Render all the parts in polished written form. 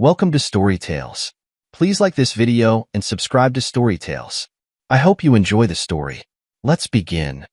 Welcome to Story Tales. Please like this video and subscribe to Story Tales. I hope you enjoy the story. Let's begin.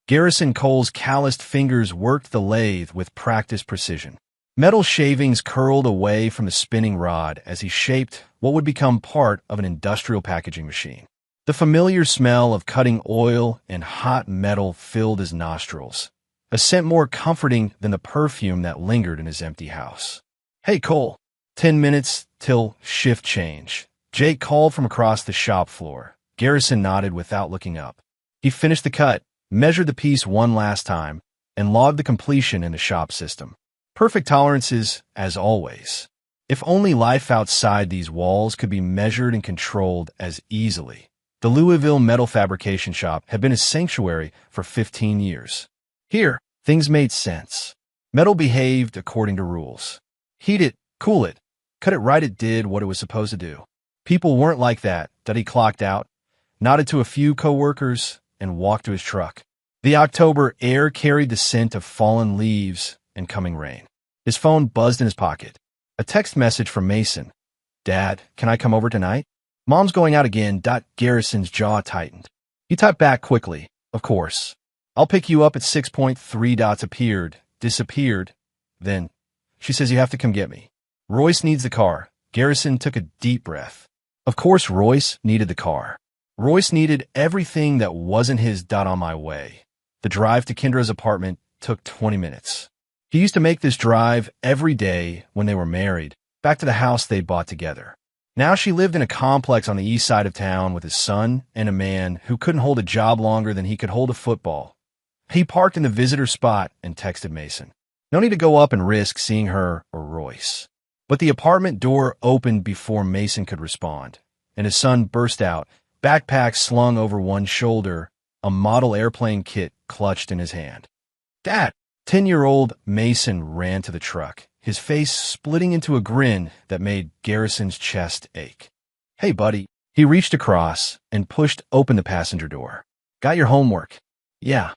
Garrison Cole's calloused fingers worked the lathe with practiced precision. Metal shavings curled away from the spinning rod as he shaped what would become part of an industrial packaging machine. The familiar smell of cutting oil and hot metal filled his nostrils, a scent more comforting than the perfume that lingered in his empty house. "Hey, Cole. 10 minutes till shift change," Jake called from across the shop floor. Garrison nodded without looking up. He finished the cut, measured the piece one last time, and logged the completion in the shop system. Perfect tolerances, as always. If only life outside these walls could be measured and controlled as easily. The Louisville metal fabrication shop had been a sanctuary for 15 years. Here, things made sense. Metal behaved according to rules. Heat it, cool it, cut it right, it did what it was supposed to do. People weren't like that. He clocked out, nodded to a few co-workers, and walked to his truck. The October air carried the scent of fallen leaves and coming rain. His phone buzzed in his pocket. A text message from Mason. "Dad, can I come over tonight? Mom's going out again." Garrison's jaw tightened. He typed back quickly. "Of course. I'll pick you up at 6.3. Appeared, disappeared. Then, she says you have to come get me. Royce needs the car." Garrison took a deep breath. Of course Royce needed the car. Royce needed everything that wasn't his. "On my way." The drive to Kendra's apartment took 20 minutes. He used to make this drive every day when they were married, back to the house they'd bought together. Now she lived in a complex on the east side of town with his son and a man who couldn't hold a job longer than he could hold a football. He parked in the visitor spot and texted Mason. No need to go up and risk seeing her or Royce. But the apartment door opened before Mason could respond, and his son burst out, backpack slung over one shoulder, a model airplane kit clutched in his hand. "Dad!" 10-year-old Mason ran to the truck, his face splitting into a grin that made Garrison's chest ache. "Hey, buddy." He reached across and pushed open the passenger door. "Got your homework?" "Yeah."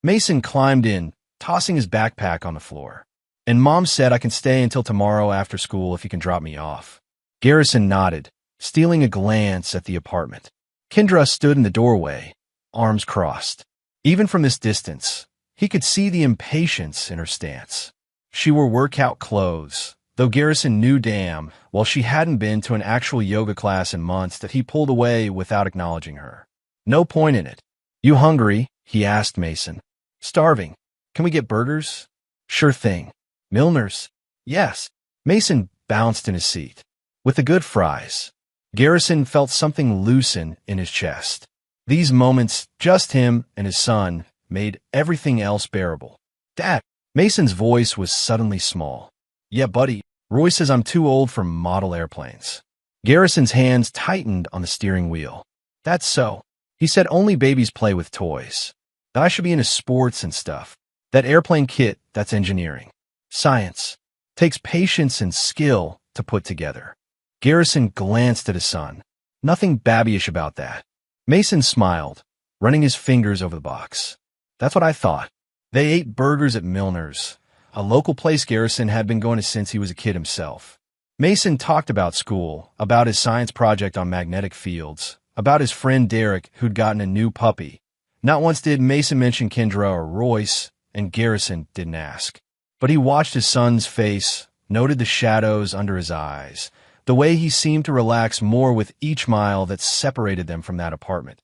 Mason climbed in, tossing his backpack on the floor. "And Mom said I can stay until tomorrow after school if you can drop me off." Garrison nodded, stealing a glance at the apartment. Kendra stood in the doorway, arms crossed. Even from this distance, he could see the impatience in her stance. She wore workout clothes, though Garrison knew damn well she hadn't been to an actual yoga class in months that he pulled away without acknowledging her. No point in it. "You hungry?" he asked Mason. "Starving. Can we get burgers?" "Sure thing." "Milner's?" "Yes." Mason bounced in his seat. "With the good fries." Garrison felt something loosen in his chest. These moments, just him and his son, made everything else bearable. "Dad!" Mason's voice was suddenly small. "Yeah, buddy. Roy says I'm too old for model airplanes." Garrison's hands tightened on the steering wheel. "That's so. He said only babies play with toys. That I should be into sports and stuff. That airplane kit, that's engineering. Science. Takes patience and skill to put together." Garrison glanced at his son. Nothing babyish about that. Mason smiled, running his fingers over the box. "That's what I thought." They ate burgers at Milner's, a local place Garrison had been going to since he was a kid himself. Mason talked about school, about his science project on magnetic fields, about his friend Derek who'd gotten a new puppy. Not once did Mason mention Kendra or Royce, and Garrison didn't ask. But he watched his son's face, noted the shadows under his eyes, the way he seemed to relax more with each mile that separated them from that apartment.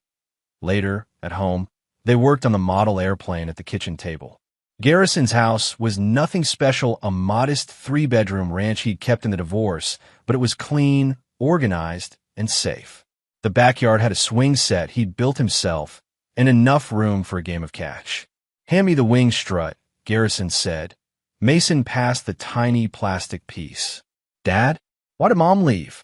Later, at home, they worked on the model airplane at the kitchen table. Garrison's house was nothing special, a modest 3-bedroom ranch he'd kept in the divorce, but it was clean, organized, and safe. The backyard had a swing set he'd built himself and enough room for a game of catch. "Hand me the wing strut," Garrison said. Mason passed the tiny plastic piece. "Dad? Why did Mom leave?"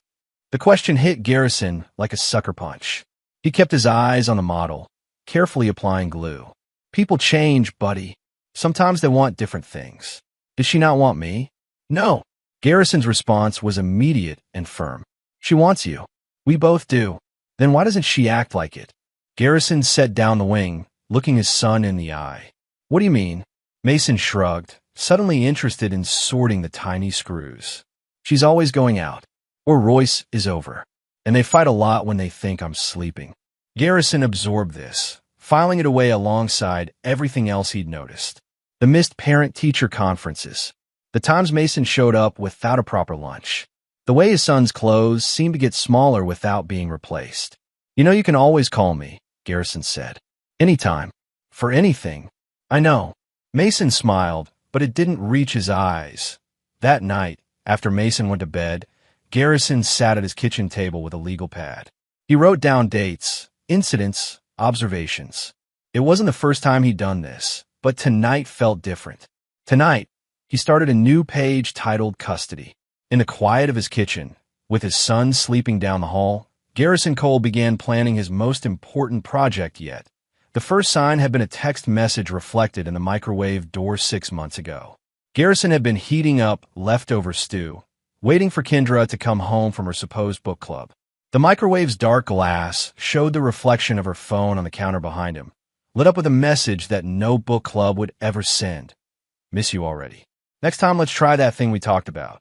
The question hit Garrison like a sucker punch. He kept his eyes on the model, carefully applying glue. "People change, buddy. Sometimes they want different things." "Does she not want me?" "No." Garrison's response was immediate and firm. "She wants you. We both do. Then why doesn't she act like it?" Garrison set down the wing, looking his son in the eye. "What do you mean?" Mason shrugged, suddenly interested in sorting the tiny screws. She's always going out. Or Royce is over. And they fight a lot when they think I'm sleeping. Garrison absorbed this, filing it away alongside everything else he'd noticed. The missed parent-teacher conferences. The times Mason showed up without a proper lunch. The way his son's clothes seemed to get smaller without being replaced. You know you can always call me, Garrison said. Anytime. For anything. I know. Mason smiled, but it didn't reach his eyes. That night, after Mason went to bed, Garrison sat at his kitchen table with a legal pad. He wrote down dates, incidents, observations. It wasn't the first time he'd done this, but tonight felt different. Tonight, he started a new page titled Custody. In the quiet of his kitchen, with his son sleeping down the hall, Garrison Cole began planning his most important project yet. The first sign had been a text message reflected in the microwave door 6 months ago. Garrison had been heating up leftover stew, waiting for Kendra to come home from her supposed book club. The microwave's dark glass showed the reflection of her phone on the counter behind him, lit up with a message that no book club would ever send. Miss you already. Next time, let's try that thing we talked about.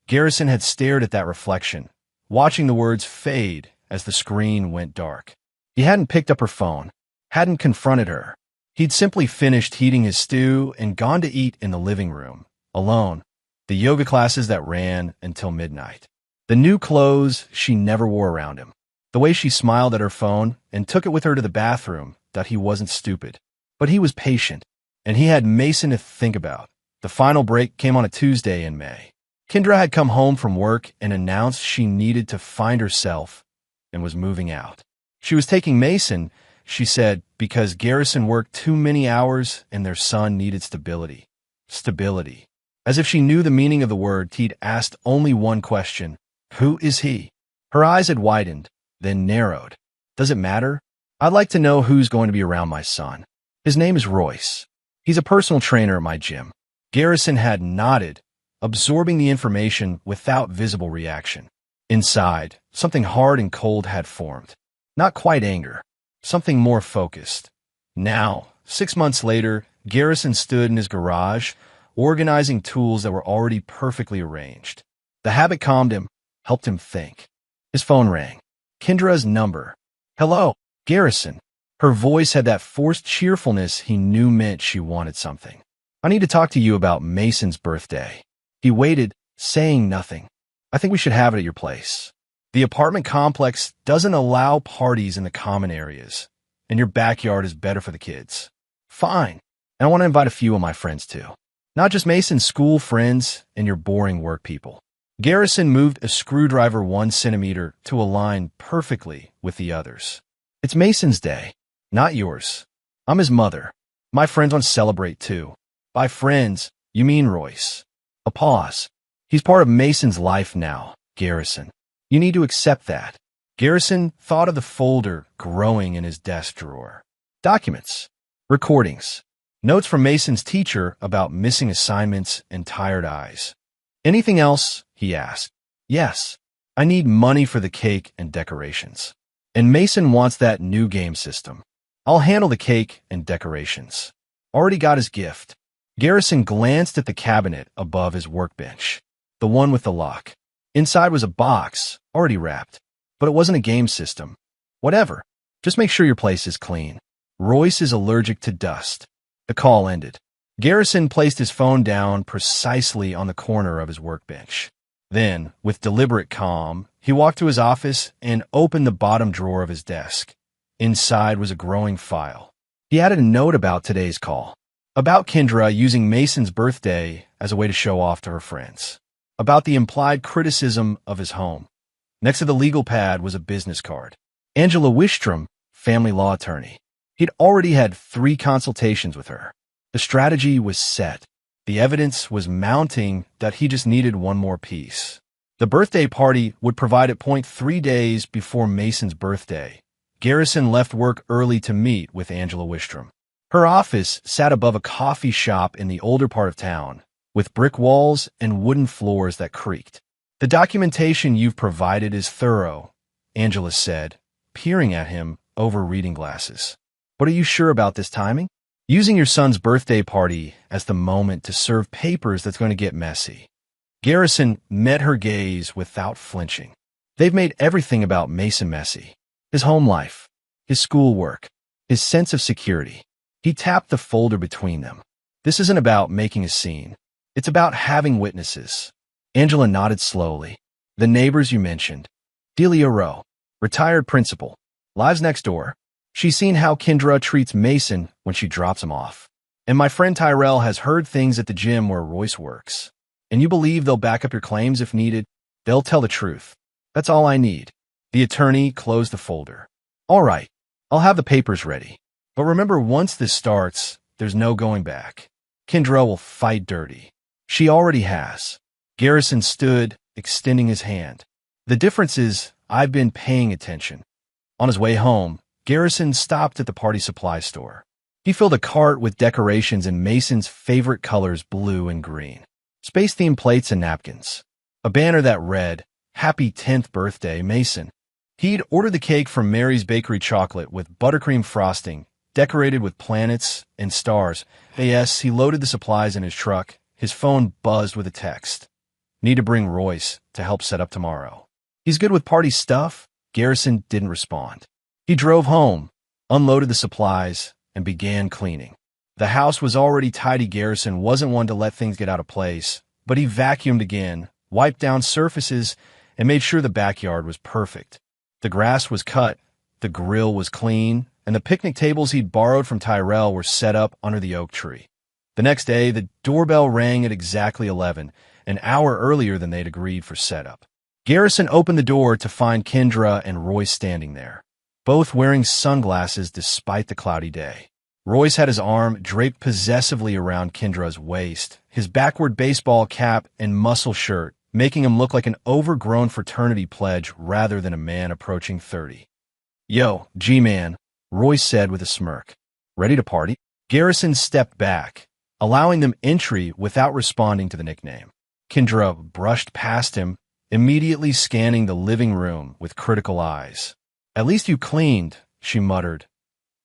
Garrison had stared at that reflection, watching the words fade as the screen went dark. He hadn't picked up her phone, hadn't confronted her. He'd simply finished heating his stew and gone to eat in the living room, alone, the yoga classes that ran until midnight. The new clothes she never wore around him. The way she smiled at her phone and took it with her to the bathroom, that he wasn't stupid. But he was patient, and he had Mason to think about. The final break came on a Tuesday in May. Kendra had come home from work and announced she needed to find herself and was moving out. She was taking Mason, she said, because Garrison worked too many hours and their son needed stability. Stability. As if she knew the meaning of the word, he'd asked only one question. Who is he? Her eyes had widened, then narrowed. Does it matter? I'd like to know who's going to be around my son. His name is Royce. He's a personal trainer at my gym. Garrison had nodded, absorbing the information without visible reaction. Inside, something hard and cold had formed. Not quite anger, something more focused. Now, 6 months later, Garrison stood in his garage, organizing tools that were already perfectly arranged. The habit calmed him, helped him think. His phone rang. Kendra's number. Hello, Garrison. Her voice had that forced cheerfulness he knew meant she wanted something. I need to talk to you about Mason's birthday. He waited, saying nothing. I think we should have it at your place. The apartment complex doesn't allow parties in the common areas, and your backyard is better for the kids. Fine. And I want to invite a few of my friends too. Not just Mason's school friends and your boring work people. Garrison moved a screwdriver 1 centimeter to align perfectly with the others. It's Mason's day, not yours. I'm his mother. My friends want to celebrate too. By friends, you mean Royce. A pause. He's part of Mason's life now, Garrison. You need to accept that. Garrison thought of the folder growing in his desk drawer. Documents. Recordings. Notes from Mason's teacher about missing assignments and tired eyes. Anything else? He asked. Yes. I need money for the cake and decorations. And Mason wants that new game system. I'll handle the cake and decorations. Already got his gift. Garrison glanced at the cabinet above his workbench, the one with the lock. Inside was a box, already wrapped. But it wasn't a game system. Whatever. Just make sure your place is clean. Royce is allergic to dust. The call ended. Garrison placed his phone down precisely on the corner of his workbench. Then, with deliberate calm, he walked to his office and opened the bottom drawer of his desk. Inside was a growing file. He added a note about today's call. About Kendra using Mason's birthday as a way to show off to her friends. About the implied criticism of his home. Next to the legal pad was a business card. Angela Wistrom, family law attorney. He'd already had 3 consultations with her. The strategy was set. The evidence was mounting that he just needed one more piece. The birthday party would provide it. 3 days before Mason's birthday. Garrison left work early to meet with Angela Wistrom. Her office sat above a coffee shop in the older part of town, with brick walls and wooden floors that creaked. The documentation you've provided is thorough, Angela said, peering at him over reading glasses. But are you sure about this timing? Using your son's birthday party as the moment to serve papers that's going to get messy. Garrison met her gaze without flinching. They've made everything about Mason messy. His home life, his schoolwork, his sense of security. He tapped the folder between them. This isn't about making a scene. It's about having witnesses. Angela nodded slowly. The neighbors you mentioned. Delia Rowe, retired principal, lives next door. She's seen how Kendra treats Mason when she drops him off. And my friend Tyrell has heard things at the gym where Royce works. And you believe they'll back up your claims if needed? They'll tell the truth. That's all I need. The attorney closed the folder. All right, I'll have the papers ready. But remember, once this starts, there's no going back. Kendra will fight dirty. She already has. Garrison stood, extending his hand. The difference is, I've been paying attention. On his way home, Garrison stopped at the party supply store. He filled a cart with decorations in Mason's favorite colors, blue and green. Space-themed plates and napkins. A banner that read, Happy 10th Birthday, Mason. He'd ordered the cake from Mary's Bakery chocolate with buttercream frosting, decorated with planets and stars. Yes, he loaded the supplies in his truck. His phone buzzed with a text. Need to bring Royce to help set up tomorrow. He's good with party stuff? Garrison didn't respond. He drove home, unloaded the supplies, and began cleaning. The house was already tidy. Garrison wasn't one to let things get out of place, but he vacuumed again, wiped down surfaces, and made sure the backyard was perfect. The grass was cut, the grill was clean, and the picnic tables he'd borrowed from Tyrell were set up under the oak tree. The next day, the doorbell rang at exactly 11, an hour earlier than they'd agreed for setup. Garrison opened the door to find Kendra and Royce standing there, both wearing sunglasses despite the cloudy day. Royce had his arm draped possessively around Kendra's waist, his backward baseball cap and muscle shirt making him look like an overgrown fraternity pledge rather than a man approaching 30. Yo, G-Man, Royce said with a smirk. Ready to party? Garrison stepped back, allowing them entry without responding to the nickname. Kendra brushed past him, immediately scanning the living room with critical eyes. At least you cleaned, she muttered.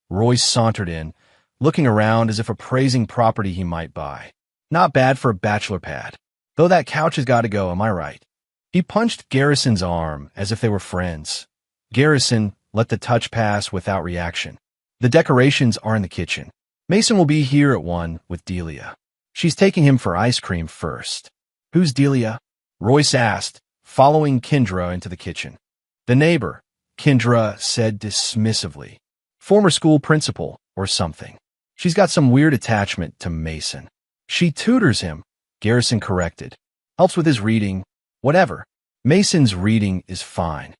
Royce sauntered in, looking around as if appraising property he might buy. Not bad for a bachelor pad. Though that couch has got to go, am I right? He punched Garrison's arm as if they were friends. Garrison let the touch pass without reaction. The decorations are in the kitchen. Mason will be here at 1 with Delia. She's taking him for ice cream first. Who's Delia? Royce asked, following Kendra into the kitchen. The neighbor, Kendra said dismissively. Former school principal or something. She's got some weird attachment to Mason. She tutors him, Garrison corrected. Helps with his reading, whatever. Mason's reading is fine.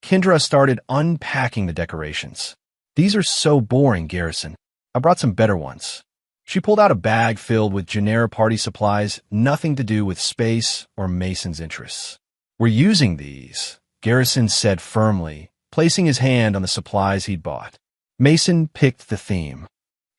Kendra started unpacking the decorations. These are so boring, Garrison. I brought some better ones. She pulled out a bag filled with generic party supplies, nothing to do with space or Mason's interests. We're using these, Garrison said firmly, placing his hand on the supplies he'd bought. Mason picked the theme.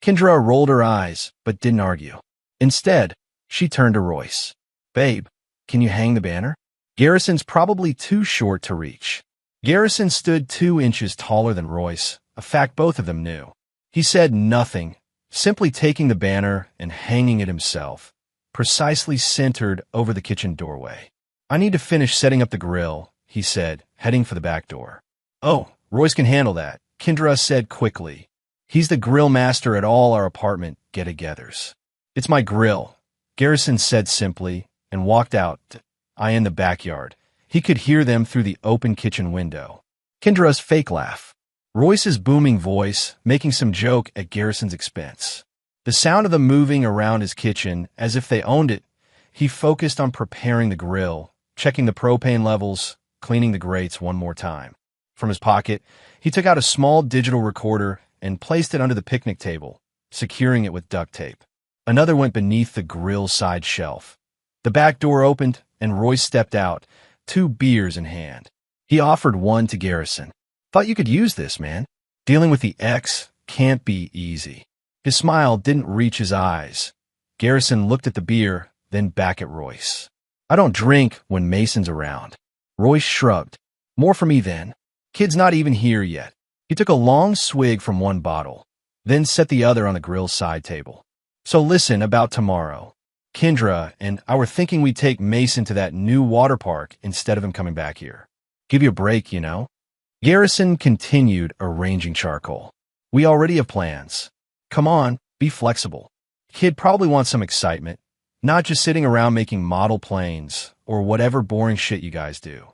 Kendra rolled her eyes, but didn't argue. Instead, she turned to Royce. Babe, can you hang the banner? Garrison's probably too short to reach. Garrison stood 2 inches taller than Royce, a fact both of them knew. He said nothing, simply taking the banner and hanging it himself, precisely centered over the kitchen doorway. I need to finish setting up the grill, he said, heading for the back door. Oh, Royce can handle that, Kendra said quickly. He's the grill master at all our apartment get-togethers. It's my grill, Garrison said simply, and walked out. In the backyard. He could hear them through the open kitchen window. Kendra's fake laugh. Royce's booming voice making some joke at Garrison's expense. The sound of them moving around his kitchen as if they owned it. He focused on preparing the grill, checking the propane levels, cleaning the grates one more time. From his pocket, he took out a small digital recorder and placed it under the picnic table, securing it with duct tape. Another went beneath the grill side shelf. The back door opened, and Royce stepped out, 2 beers in hand. He offered one to Garrison. Thought you could use this, man. Dealing with the ex can't be easy. His smile didn't reach his eyes. Garrison looked at the beer, then back at Royce. I don't drink when Mason's around. Royce shrugged. More for me then. Kid's not even here yet. He took a long swig from one bottle, then set the other on the grill side table. So listen about tomorrow. Kendra and I were thinking we'd take Mason to that new water park instead of him coming back here. Give you a break, you know? Garrison continued arranging charcoal. We already have plans. Come on, be flexible. Kid probably wants some excitement, not just sitting around making model planes or whatever boring shit you guys do.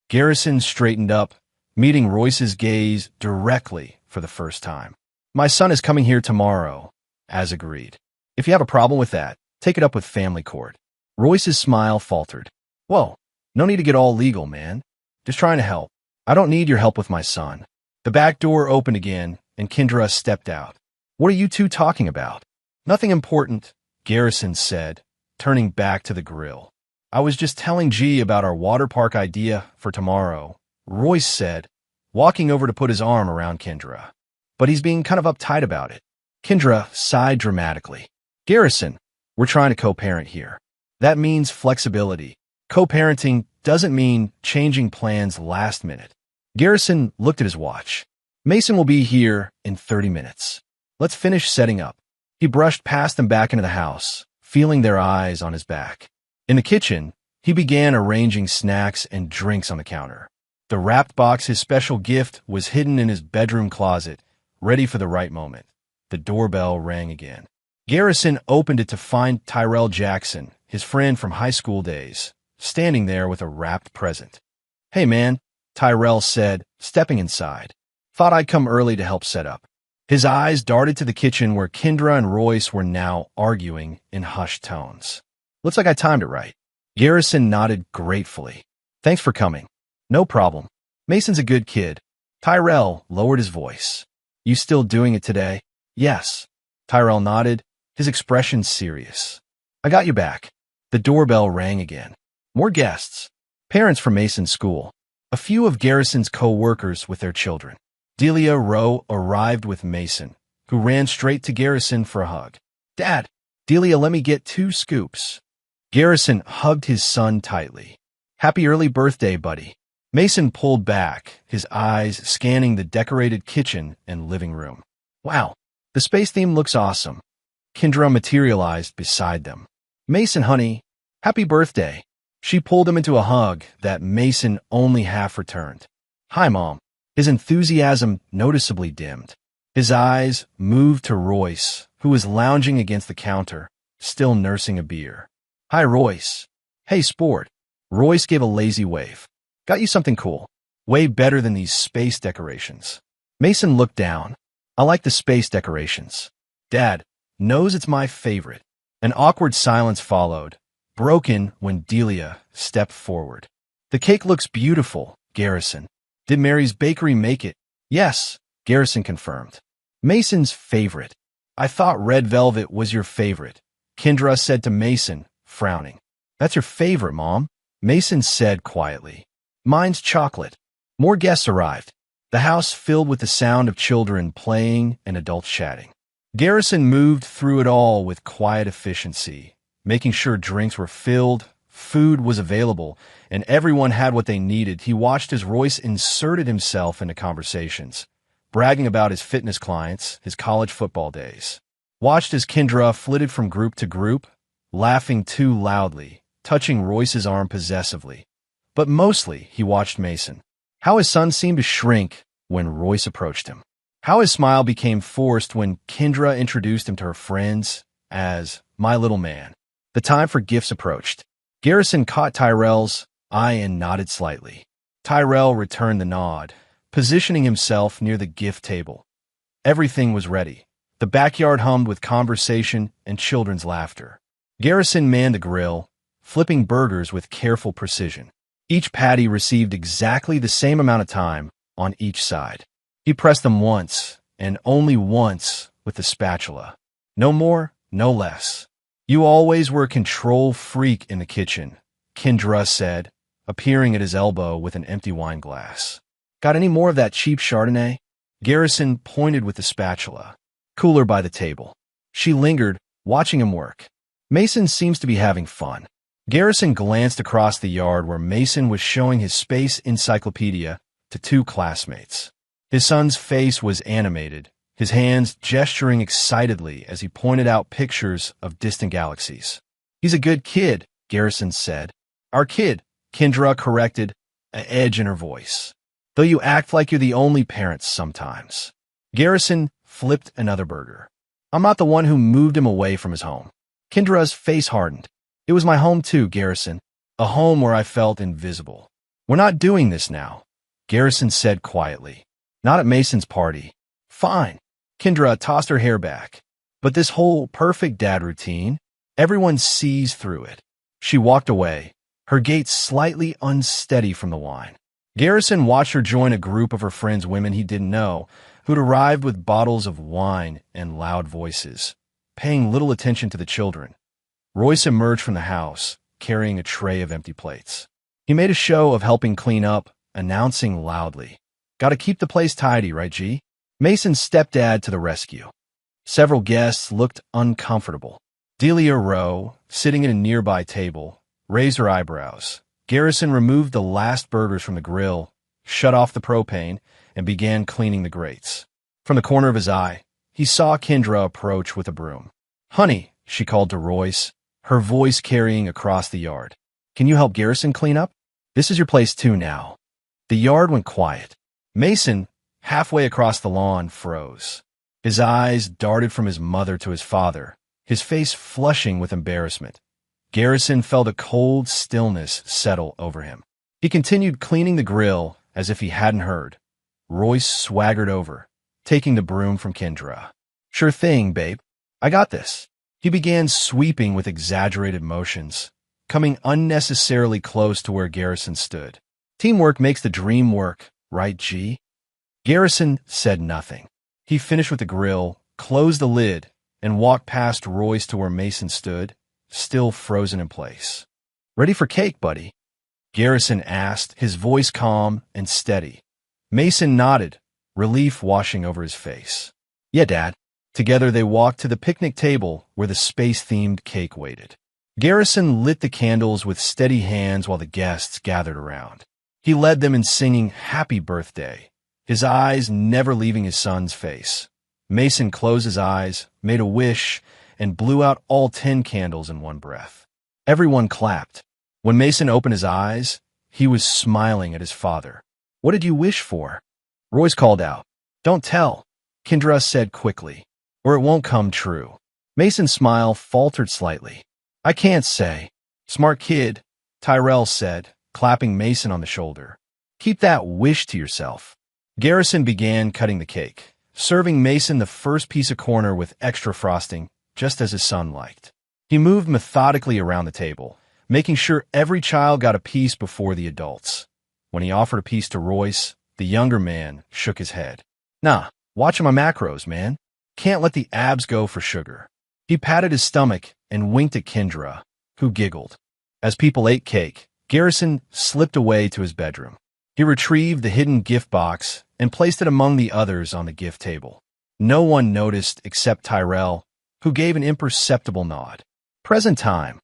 Garrison straightened up, meeting Royce's gaze directly for the first time. My son is coming here tomorrow, as agreed. If you have a problem with that, take it up with family court. Royce's smile faltered. Whoa, no need to get all legal, man. Just trying to help. I don't need your help with my son. The back door opened again, and Kendra stepped out. What are you two talking about? Nothing important, Garrison said, turning back to the grill. I was just telling G about our water park idea for tomorrow, Royce said, walking over to put his arm around Kendra. But he's being kind of uptight about it. Kendra sighed dramatically. Garrison, we're trying to co-parent here. That means flexibility. Co-parenting doesn't mean changing plans last minute. Garrison looked at his watch. Mason will be here in 30 minutes. Let's finish setting up. He brushed past them back into the house, feeling their eyes on his back. In the kitchen, he began arranging snacks and drinks on the counter. The wrapped box, his special gift, was hidden in his bedroom closet, ready for the right moment. The doorbell rang again. Garrison opened it to find Tyrell Jackson, his friend from high school days, standing there with a wrapped present. Hey man, Tyrell said, stepping inside. Thought I'd come early to help set up. His eyes darted to the kitchen where Kendra and Royce were now arguing in hushed tones. Looks like I timed it right. Garrison nodded gratefully. Thanks for coming. No problem. Mason's a good kid. Tyrell lowered his voice. You still doing it today? Yes. Tyrell nodded, his expression serious. I got you back. The doorbell rang again. More guests. Parents from Mason's school. A few of Garrison's co-workers with their children. Delia Rowe arrived with Mason, who ran straight to Garrison for a hug. Dad, Delia, let me get 2 scoops. Garrison hugged his son tightly. Happy early birthday, buddy. Mason pulled back, his eyes scanning the decorated kitchen and living room. Wow, the space theme looks awesome. Kendra materialized beside them. Mason, honey, happy birthday. She pulled him into a hug that Mason only half returned. Hi, Mom. His enthusiasm noticeably dimmed. His eyes moved to Royce, who was lounging against the counter, still nursing a beer. Hi, Royce. Hey, sport. Royce gave a lazy wave. Got you something cool. Way better than these space decorations. Mason looked down. I like the space decorations. Dad knows it's my favorite. An awkward silence followed, broken when Delia stepped forward. The cake looks beautiful, Garrison. Did Mary's Bakery make it? Yes, Garrison confirmed. Mason's favorite. I thought red velvet was your favorite, Kendra said to Mason, frowning. That's your favorite, Mom, Mason said quietly. Mine's chocolate. More guests arrived. The house filled with the sound of children playing and adults chatting. Garrison moved through it all with quiet efficiency, making sure drinks were filled, food was available, and everyone had what they needed. He watched as Royce inserted himself into conversations, bragging about his fitness clients, his college football days. Watched as Kendra flitted from group to group, laughing too loudly, touching Royce's arm possessively. But mostly, he watched Mason. How his son seemed to shrink when Royce approached him. How his smile became forced when Kendra introduced him to her friends as my little man. The time for gifts approached. Garrison caught Tyrell's eye and nodded slightly. Tyrell returned the nod, positioning himself near the gift table. Everything was ready. The backyard hummed with conversation and children's laughter. Garrison manned the grill, flipping burgers with careful precision. Each patty received exactly the same amount of time on each side. He pressed them once, and only once, with the spatula. No more, no less. You always were a control freak in the kitchen, Kendra said, appearing at his elbow with an empty wine glass. Got any more of that cheap Chardonnay? Garrison pointed with the spatula. Cooler by the table. She lingered, watching him work. Mason seems to be having fun. Garrison glanced across the yard where Mason was showing his space encyclopedia to 2 classmates. His son's face was animated, his hands gesturing excitedly as he pointed out pictures of distant galaxies. He's a good kid, Garrison said. Our kid, Kendra corrected, an edge in her voice. Though you act like you're the only parents sometimes. Garrison flipped another burger. I'm not the one who moved him away from his home. Kendra's face hardened. It was my home too, Garrison. A home where I felt invisible. We're not doing this now, Garrison said quietly. Not at Mason's party. Fine. Kendra tossed her hair back. But this whole perfect dad routine, everyone sees through it. She walked away, her gait slightly unsteady from the wine. Garrison watched her join a group of her friends, women he didn't know, who'd arrived with bottles of wine and loud voices, paying little attention to the children. Royce emerged from the house, carrying a tray of empty plates. He made a show of helping clean up, announcing loudly, "Gotta keep the place tidy, right, G?" Mason's stepdad to the rescue. Several guests looked uncomfortable. Delia Rowe, sitting at a nearby table, raised her eyebrows. Garrison removed the last burgers from the grill, shut off the propane, and began cleaning the grates. From the corner of his eye, he saw Kendra approach with a broom. "Honey," she called to Royce, her voice carrying across the yard. "Can you help Garrison clean up? This is your place too now." The yard went quiet. Mason, halfway across the lawn, froze. His eyes darted from his mother to his father, his face flushing with embarrassment. Garrison felt a cold stillness settle over him. He continued cleaning the grill as if he hadn't heard. Royce swaggered over, taking the broom from Kendra. "Sure thing, babe. I got this." He began sweeping with exaggerated motions, coming unnecessarily close to where Garrison stood. "Teamwork makes the dream work, right, G?" Garrison said nothing. He finished with the grill, closed the lid, and walked past Royce to where Mason stood, still frozen in place. "Ready for cake, buddy?" Garrison asked, his voice calm and steady. Mason nodded, relief washing over his face. "Yeah, Dad." Together they walked to the picnic table where the space-themed cake waited. Garrison lit the candles with steady hands while the guests gathered around. He led them in singing "Happy Birthday," his eyes never leaving his son's face. Mason closed his eyes, made a wish, and blew out all 10 candles in one breath. Everyone clapped. When Mason opened his eyes, he was smiling at his father. "What did you wish for?" Royce called out. "Don't tell," Kendra said quickly, "or it won't come true." Mason's smile faltered slightly. "I can't say." "Smart kid," Tyrell said, clapping Mason on the shoulder. "Keep that wish to yourself." Garrison began cutting the cake, serving Mason the first piece of corner with extra frosting, just as his son liked. He moved methodically around the table, making sure every child got a piece before the adults. When he offered a piece to Royce, the younger man shook his head. "Nah, watching my macros, man. Can't let the abs go for sugar." He patted his stomach and winked at Kendra, who giggled. As people ate cake, Garrison slipped away to his bedroom. He retrieved the hidden gift box and placed it among the others on the gift table. No one noticed except Tyrell, who gave an imperceptible nod. "Present time,"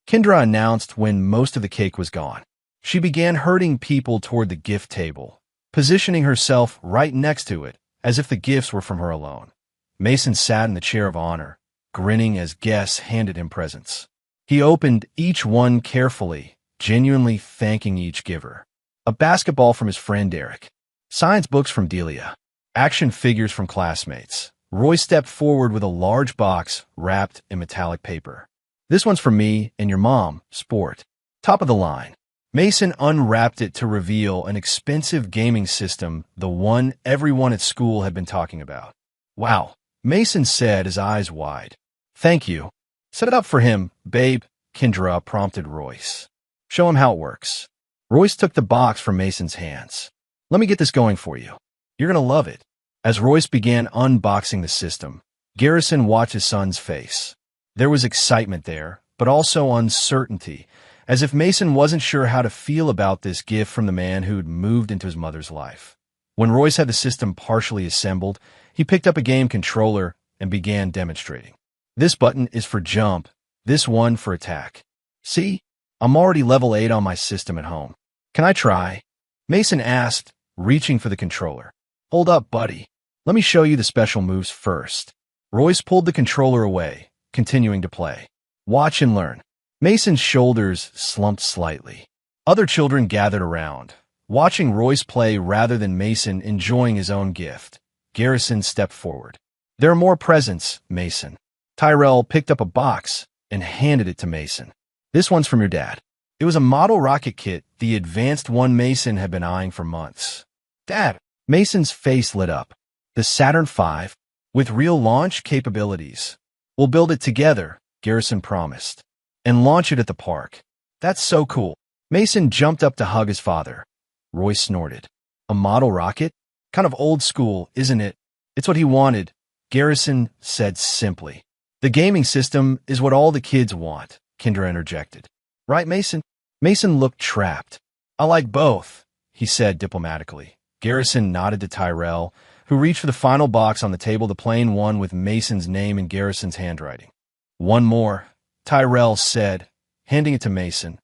Kendra announced when most of the cake was gone. She began herding people toward the gift table, positioning herself right next to it, as if the gifts were from her alone. Mason sat in the chair of honor, grinning as guests handed him presents. He opened each one carefully, genuinely thanking each giver. A basketball from his friend Eric. Science books from Delia. Action figures from classmates. Roy stepped forward with a large box wrapped in metallic paper. "This one's for me and your mom, sport. Top of the line." Mason unwrapped it to reveal an expensive gaming system, the one everyone at school had been talking about. "Wow," Mason said, his eyes wide. "Thank you." "Set it up for him, babe," Kendra prompted Royce. "Show him how it works." Royce took the box from Mason's hands. "Let me get this going for you. You're going to love it." As Royce began unboxing the system, Garrison watched his son's face. There was excitement there, but also uncertainty, as if Mason wasn't sure how to feel about this gift from the man who'd moved into his mother's life. When Royce had the system partially assembled, he picked up a game controller and began demonstrating. "This button is for jump, this one for attack. See, I'm already level 8 on my system at home. Can I try?" Mason asked, reaching for the controller. "Hold up, buddy. Let me show you the special moves first." Royce pulled the controller away, continuing to play. "Watch and learn." Mason's shoulders slumped slightly. Other children gathered around, watching Royce play rather than Mason enjoying his own gift. Garrison stepped forward. "There are more presents, Mason." Tyrell picked up a box and handed it to Mason. "This one's from your dad." It was a model rocket kit, the advanced one Mason had been eyeing for months. "Dad!" Mason's face lit up. "The Saturn V? With real launch capabilities. We'll build it together," Garrison promised, "and launch it at the park." "That's so cool." Mason jumped up to hug his father. Royce snorted. "A model rocket? Kind of old school, isn't it?" "It's what he wanted," Garrison said simply. "The gaming system is what all the kids want," Kendra interjected. "Right, Mason?" Mason looked trapped. "I like both," he said diplomatically. Garrison nodded to Tyrell, who reached for the final box on the table, the plain one with Mason's name in Garrison's handwriting. "One more," Tyrell said, handing it to Mason.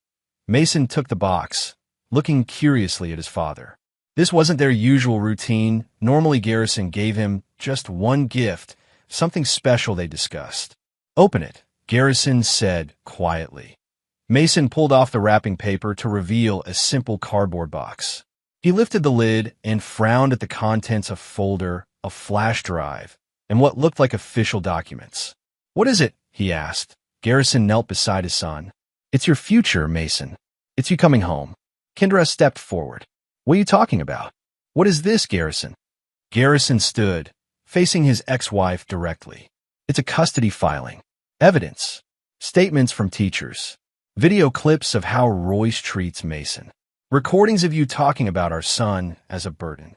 Mason took the box, looking curiously at his father. This wasn't their usual routine. Normally Garrison gave him just one gift, something special they discussed. "Open it," Garrison said quietly. Mason pulled off the wrapping paper to reveal a simple cardboard box. He lifted the lid and frowned at the contents of a folder, a flash drive, and what looked like official documents. "What is it?" he asked. Garrison knelt beside his son. "It's your future, Mason. It's you coming home." Kendra stepped forward. "What are you talking about?" "What is this, Garrison?" Garrison stood, facing his ex-wife directly. "It's a custody filing. Evidence. Statements from teachers. Video clips of how Royce treats Mason. Recordings of you talking about our son as a burden."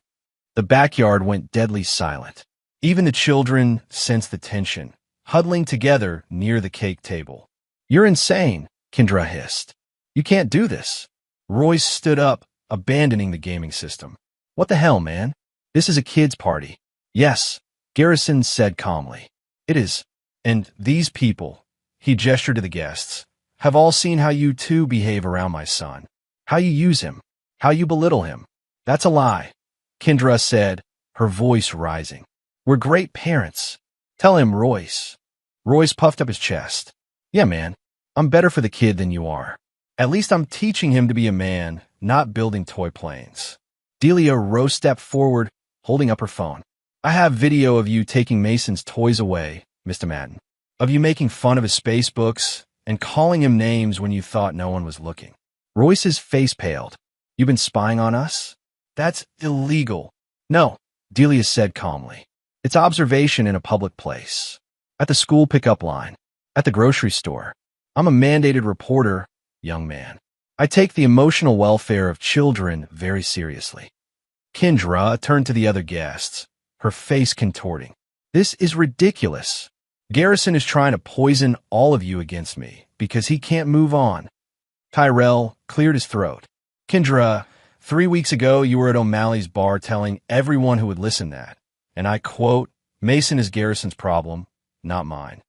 The backyard went deadly silent. Even the children sensed the tension, huddling together near the cake table. "You're insane," Kendra hissed. "You can't do this." Royce stood up, abandoning the gaming system. "What the hell, man? This is a kid's party." "Yes," Garrison said calmly. "It is. And these people," he gestured to the guests, "have all seen how you two behave around my son. How you use him. How you belittle him." "That's a lie," Kendra said, her voice rising. "We're great parents. Tell him, Royce." Royce puffed up his chest. "Yeah, man. I'm better for the kid than you are. At least I'm teaching him to be a man, not building toy planes." Delia Rose stepped forward, holding up her phone. "I have video of you taking Mason's toys away, Mr. Madden. Of you making fun of his space books and calling him names when you thought no one was looking." Royce's face paled. "You've been spying on us?" "That's illegal." "No," Delia said calmly. "It's observation in a public place. At the school pickup line. At the grocery store. I'm a mandated reporter, young man. I take the emotional welfare of children very seriously." Kendra turned to the other guests, her face contorting. "This is ridiculous. Garrison is trying to poison all of you against me because he can't move on." Tyrell cleared his throat. "Kendra, 3 weeks ago you were at O'Malley's bar telling everyone who would listen that, and I quote, 'Mason is Garrison's problem, not mine.'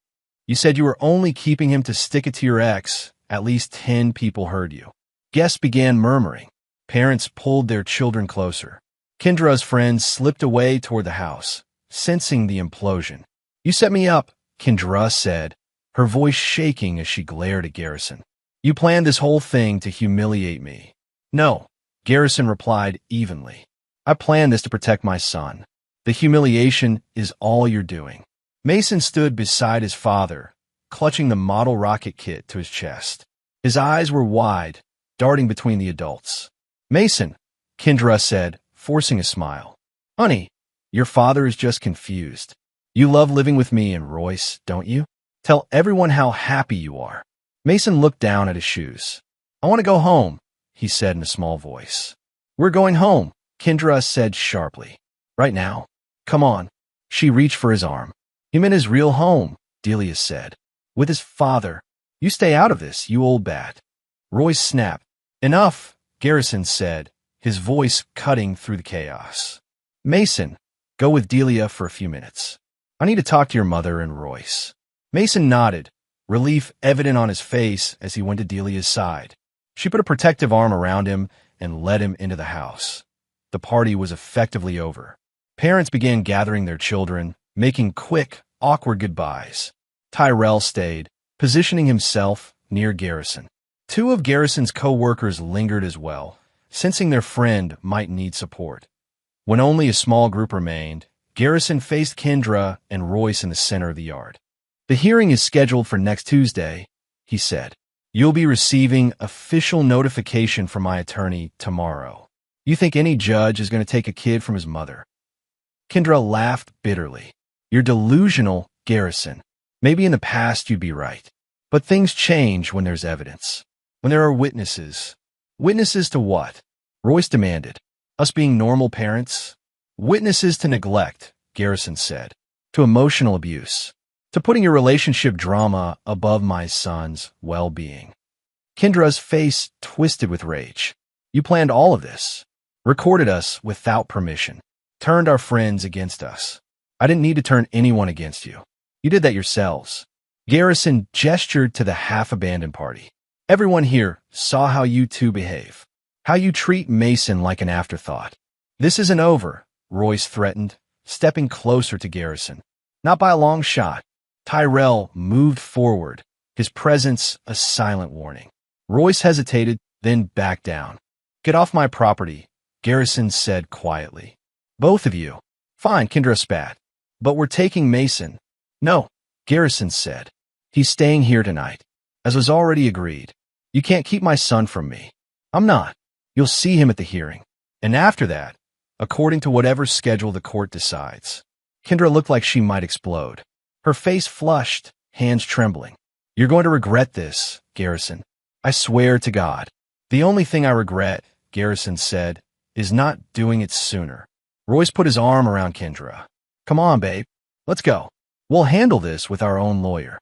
You said you were only keeping him to stick it to your ex. At least 10 people heard you." Guests began murmuring. Parents pulled their children closer. Kendra's friends slipped away toward the house, sensing the implosion. "You set me up," Kendra said, her voice shaking as she glared at Garrison. "You planned this whole thing to humiliate me." "No," Garrison replied evenly. "I planned this to protect my son. The humiliation is all you're doing." Mason stood beside his father, clutching the model rocket kit to his chest. His eyes were wide, darting between the adults. "Mason," Kendra said, forcing a smile. "Honey, your father is just confused. You love living with me and Royce, don't you? Tell everyone how happy you are." Mason looked down at his shoes. "I want to go home," he said in a small voice. "We're going home," Kendra said sharply. "Right now? Come on." She reached for his arm. "He meant his real home," Delia said. "With his father. You stay out of this, you old bat." Royce snapped. "Enough," Garrison said, his voice cutting through the chaos. "Mason, go with Delia for a few minutes. I need to talk to your mother and Royce." Mason nodded, relief evident on his face as he went to Delia's side. She put a protective arm around him and led him into the house. The party was effectively over. Parents began gathering their children, making quick, awkward goodbyes. Tyrell stayed, positioning himself near Garrison. Two of Garrison's co-workers lingered as well, sensing their friend might need support. When only a small group remained, Garrison faced Kendra and Royce in the center of the yard. "The hearing is scheduled for next Tuesday," he said. "You'll be receiving official notification from my attorney tomorrow. You think any judge is going to take a kid from his mother?" Kendra laughed bitterly. "You're delusional, Garrison. Maybe in the past you'd be right. But things change when there's evidence. When there are witnesses." "Witnesses to what?" Royce demanded. "Us being normal parents?" "Witnesses to neglect," Garrison said. "To emotional abuse. To putting your relationship drama above my son's well-being." Kendra's face twisted with rage. "You planned all of this. Recorded us without permission. Turned our friends against us. I didn't need to turn anyone against you. You did that yourselves." Garrison gestured to the half-abandoned party. "Everyone here saw how you two behave. How you treat Mason like an afterthought. This isn't over," Royce threatened, stepping closer to Garrison. "Not by a long shot." Tyrell moved forward, his presence a silent warning. Royce hesitated, then backed down. "Get off my property," Garrison said quietly. "Both of you." "Fine," Kendra spat. "But we're taking Mason." "No," Garrison said. "He's staying here tonight, as was already agreed. You can't keep my son from me." "I'm not. You'll see him at the hearing. And after that, according to whatever schedule the court decides." Kendra looked like she might explode. Her face flushed, hands trembling. "You're going to regret this, Garrison. I swear to God." "The only thing I regret," Garrison said, "is not doing it sooner." Royce put his arm around Kendra. "Come on, babe. Let's go. We'll handle this with our own lawyer."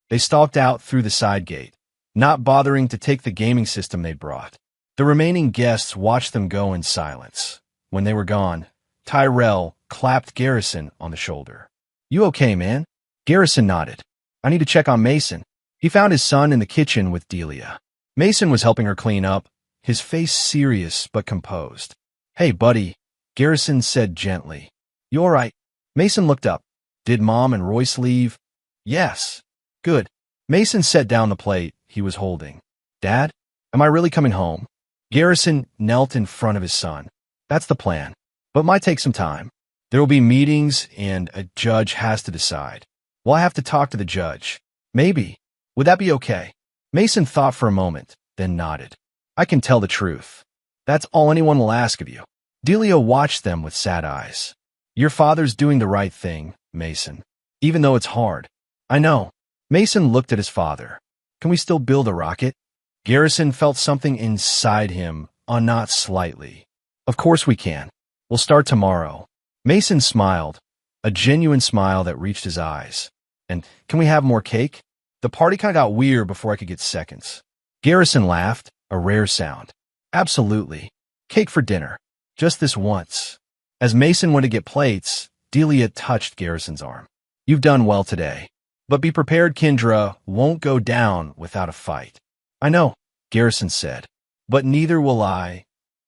They stalked out through the side gate, not bothering to take the gaming system they'd brought. The remaining guests watched them go in silence. When they were gone, Tyrell clapped Garrison on the shoulder. "You okay, man?" Garrison nodded. "I need to check on Mason." He found his son in the kitchen with Delia. Mason was helping her clean up, his face serious but composed. "Hey, buddy," Garrison said gently. "You all right?" Mason looked up. "Did Mom and Royce leave?" "Yes." "Good." Mason set down the plate he was holding. "Dad, am I really coming home?" Garrison knelt in front of his son. "That's the plan, but might take some time. There will be meetings and a judge has to decide. Well, I have to talk to the judge. Maybe. Would that be okay?" Mason thought for a moment, then nodded. "I can tell the truth. That's all anyone will ask of you." Delia watched them with sad eyes. "Your father's doing the right thing, Mason, even though it's hard." "I know." Mason looked at his father. "Can we still build a rocket?" Garrison felt something inside him, not slightly. "Of course we can. We'll start tomorrow." Mason smiled, a genuine smile that reached his eyes. "And can we have more cake?" The party kind of got weird before I could get seconds. Garrison laughed, a rare sound. "Absolutely. Cake for dinner. Just this once." As Mason went to get plates, Delia touched Garrison's arm. "You've done well today. But be prepared, Kendra won't go down without a fight." "I know," Garrison said. "But neither will I."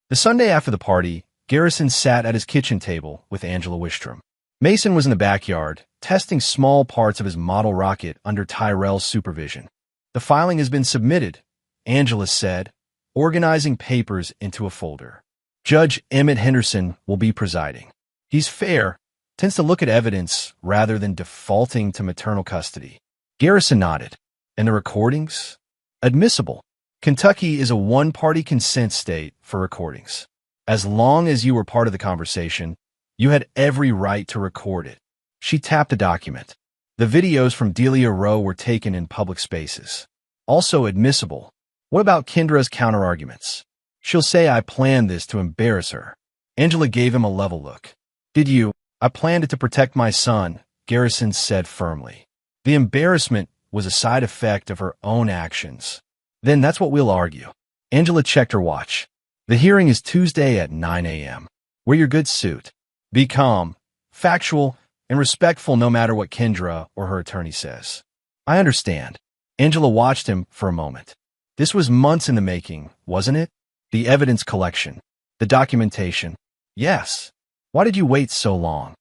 The Sunday after the party, Garrison sat at his kitchen table with Angela Wistrom. Mason was in the backyard, testing small parts of his model rocket under Tyrell's supervision. "The filing has been submitted," Angela said, organizing papers into a folder. "Judge Emmett Henderson will be presiding. He's fair, tends to look at evidence rather than defaulting to maternal custody." Garrison nodded. "And the recordings?" "Admissible. Kentucky is a one-party consent state for recordings. As long as you were part of the conversation, you had every right to record it." She tapped a document. "The videos from Delia Rowe were taken in public spaces. Also admissible." "What about Kendra's counterarguments?" "She'll say I planned this to embarrass her." Angela gave him a level look. "Did you?" "I planned it to protect my son," Garrison said firmly. "The embarrassment was a side effect of her own actions." "Then that's what we'll argue." Angela checked her watch. "The hearing is Tuesday at 9 a.m. Wear your good suit. Be calm, factual, and respectful no matter what Kendra or her attorney says." "I understand." Angela watched him for a moment. "This was months in the making, wasn't it? The evidence collection, the documentation." "Yes." "Why did you wait so long?"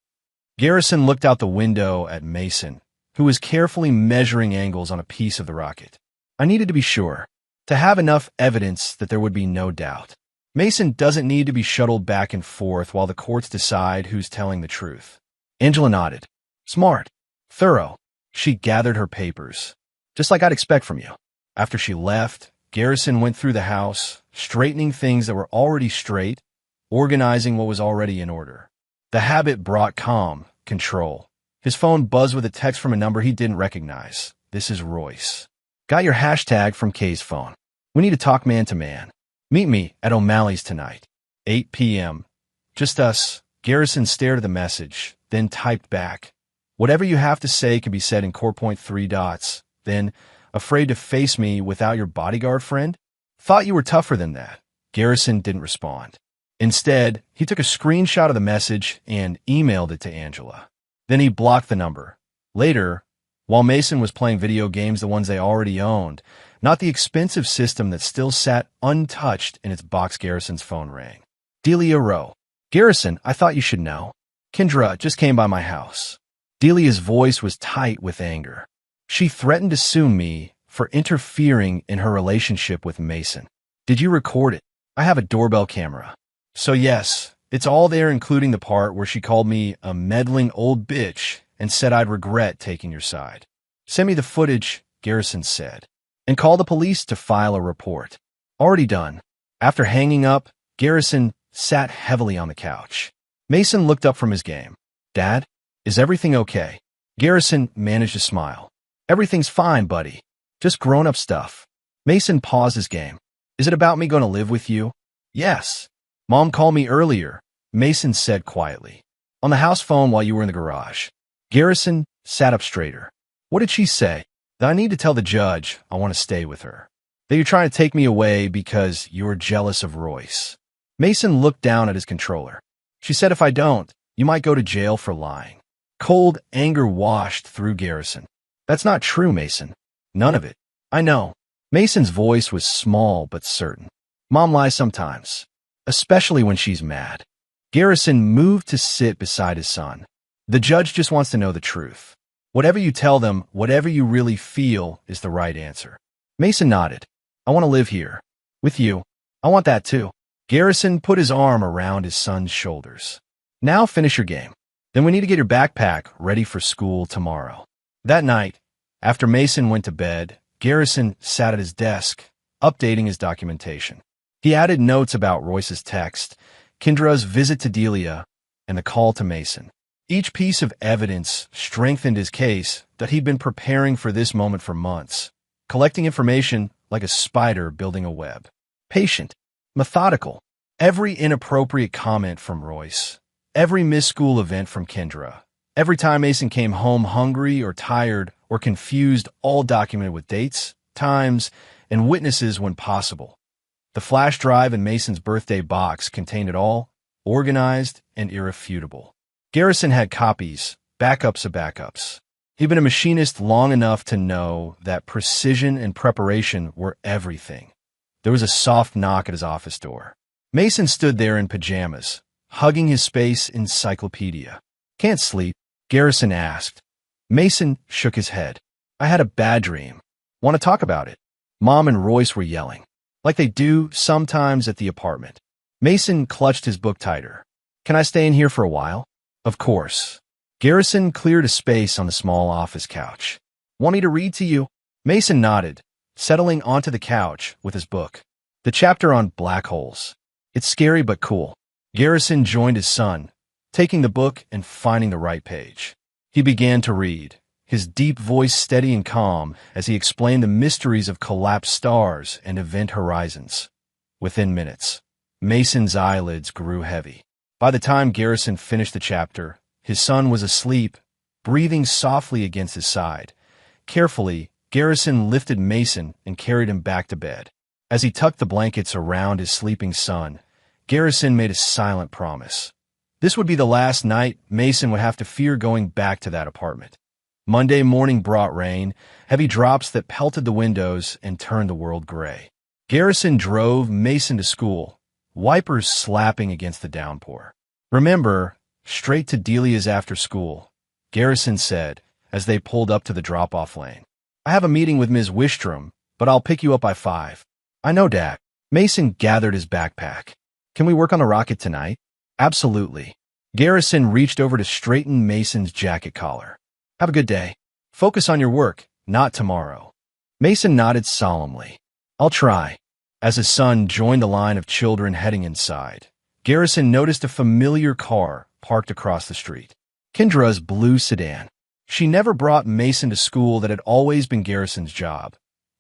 Garrison looked out the window at Mason, who was carefully measuring angles on a piece of the rocket. I needed to be sure, to have enough evidence that there would be no doubt. Mason doesn't need to be shuttled back and forth while the courts decide who's telling the truth. Angela nodded. Smart. Thorough. She gathered her papers. Just like I'd expect from you. After she left, Garrison went through the house, straightening things that were already straight, organizing what was already in order. The habit brought calm, control. His phone buzzed with a text from a number he didn't recognize. This is Royce. Got your hashtag from Kay's phone. We need to talk man to man. Meet me at O'Malley's tonight. 8 p.m. Just us. Garrison stared at the message, then typed back. Whatever you have to say can be said in core point 3 dots. Then, afraid to face me without your bodyguard friend? Thought you were tougher than that. Garrison didn't respond. Instead, he took a screenshot of the message and emailed it to Angela. Then he blocked the number. Later, while Mason was playing video games, the ones they already owned, not the expensive system that still sat untouched in its box, Garrison's phone rang. Delia Rowe. Garrison, I thought you should know. Kendra just came by my house. Delia's voice was tight with anger. She threatened to sue me for interfering in her relationship with Mason. Did you record it? I have a doorbell camera. So yes, it's all there, including the part where she called me a meddling old bitch and said I'd regret taking your side. Send me the footage, Garrison said, and call the police to file a report. Already done. After hanging up, Garrison sat heavily on the couch. Mason looked up from his game. Dad, is everything okay? Garrison managed a smile. Everything's fine, buddy. Just grown-up stuff. Mason paused his game. Is it about me going to live with you? Yes. Mom called me earlier, Mason said quietly. On the house phone while you were in the garage. Garrison sat up straighter. What did she say? That I need to tell the judge I want to stay with her. That you're trying to take me away because you're jealous of Royce. Mason looked down at his controller. She said if I don't, you might go to jail for lying. Cold anger washed through Garrison. That's not true, Mason. None of it. I know. Mason's voice was small but certain. Mom lies sometimes, especially when she's mad. Garrison moved to sit beside his son. The judge just wants to know the truth. Whatever you tell them, whatever you really feel is the right answer. Mason nodded. I want to live here. With you. I want that too. Garrison put his arm around his son's shoulders. Now finish your game. Then we need to get your backpack ready for school tomorrow. That night, after Mason went to bed, Garrison sat at his desk, updating his documentation. He added notes about Royce's text, Kendra's visit to Delia, and the call to Mason. Each piece of evidence strengthened his case that he'd been preparing for this moment for months, collecting information like a spider building a web. Patient, methodical. Every inappropriate comment from Royce, every missed school event from Kendra, every time Mason came home hungry or tired or confused, all documented with dates, times, and witnesses when possible. The flash drive in Mason's birthday box contained it all, organized and irrefutable. Garrison had copies, backups of backups. He'd been a machinist long enough to know that precision and preparation were everything. There was a soft knock at his office door. Mason stood there in pajamas, hugging his space encyclopedia. Can't sleep? Garrison asked. Mason shook his head. I had a bad dream. Want to talk about it? Mom and Royce were yelling, like they do sometimes at the apartment. Mason clutched his book tighter. Can I stay in here for a while? Of course. Garrison cleared a space on the small office couch. Want me to read to you? Mason nodded, settling onto the couch with his book. The chapter on black holes. It's scary but cool. Garrison joined his son, taking the book and finding the right page. He began to read, his deep voice steady and calm as he explained the mysteries of collapsed stars and event horizons. Within minutes, Mason's eyelids grew heavy. By the time Garrison finished the chapter, his son was asleep, breathing softly against his side. Carefully, Garrison lifted Mason and carried him back to bed. As he tucked the blankets around his sleeping son, Garrison made a silent promise. This would be the last night Mason would have to fear going back to that apartment. Monday morning brought rain, heavy drops that pelted the windows and turned the world gray. Garrison drove Mason to school, wipers slapping against the downpour. Remember, straight to Delia's after school, Garrison said as they pulled up to the drop-off lane. I have a meeting with Ms. Wistrom, but I'll pick you up by 5. I know, Dad. Mason gathered his backpack. Can we work on the rocket tonight? Absolutely. Garrison reached over to straighten Mason's jacket collar. Have a good day. Focus on your work, not tomorrow. Mason nodded solemnly. I'll try. As his son joined the line of children heading inside, Garrison noticed a familiar car parked across the street. Kendra's blue sedan. She never brought Mason to school. That had always been Garrison's job.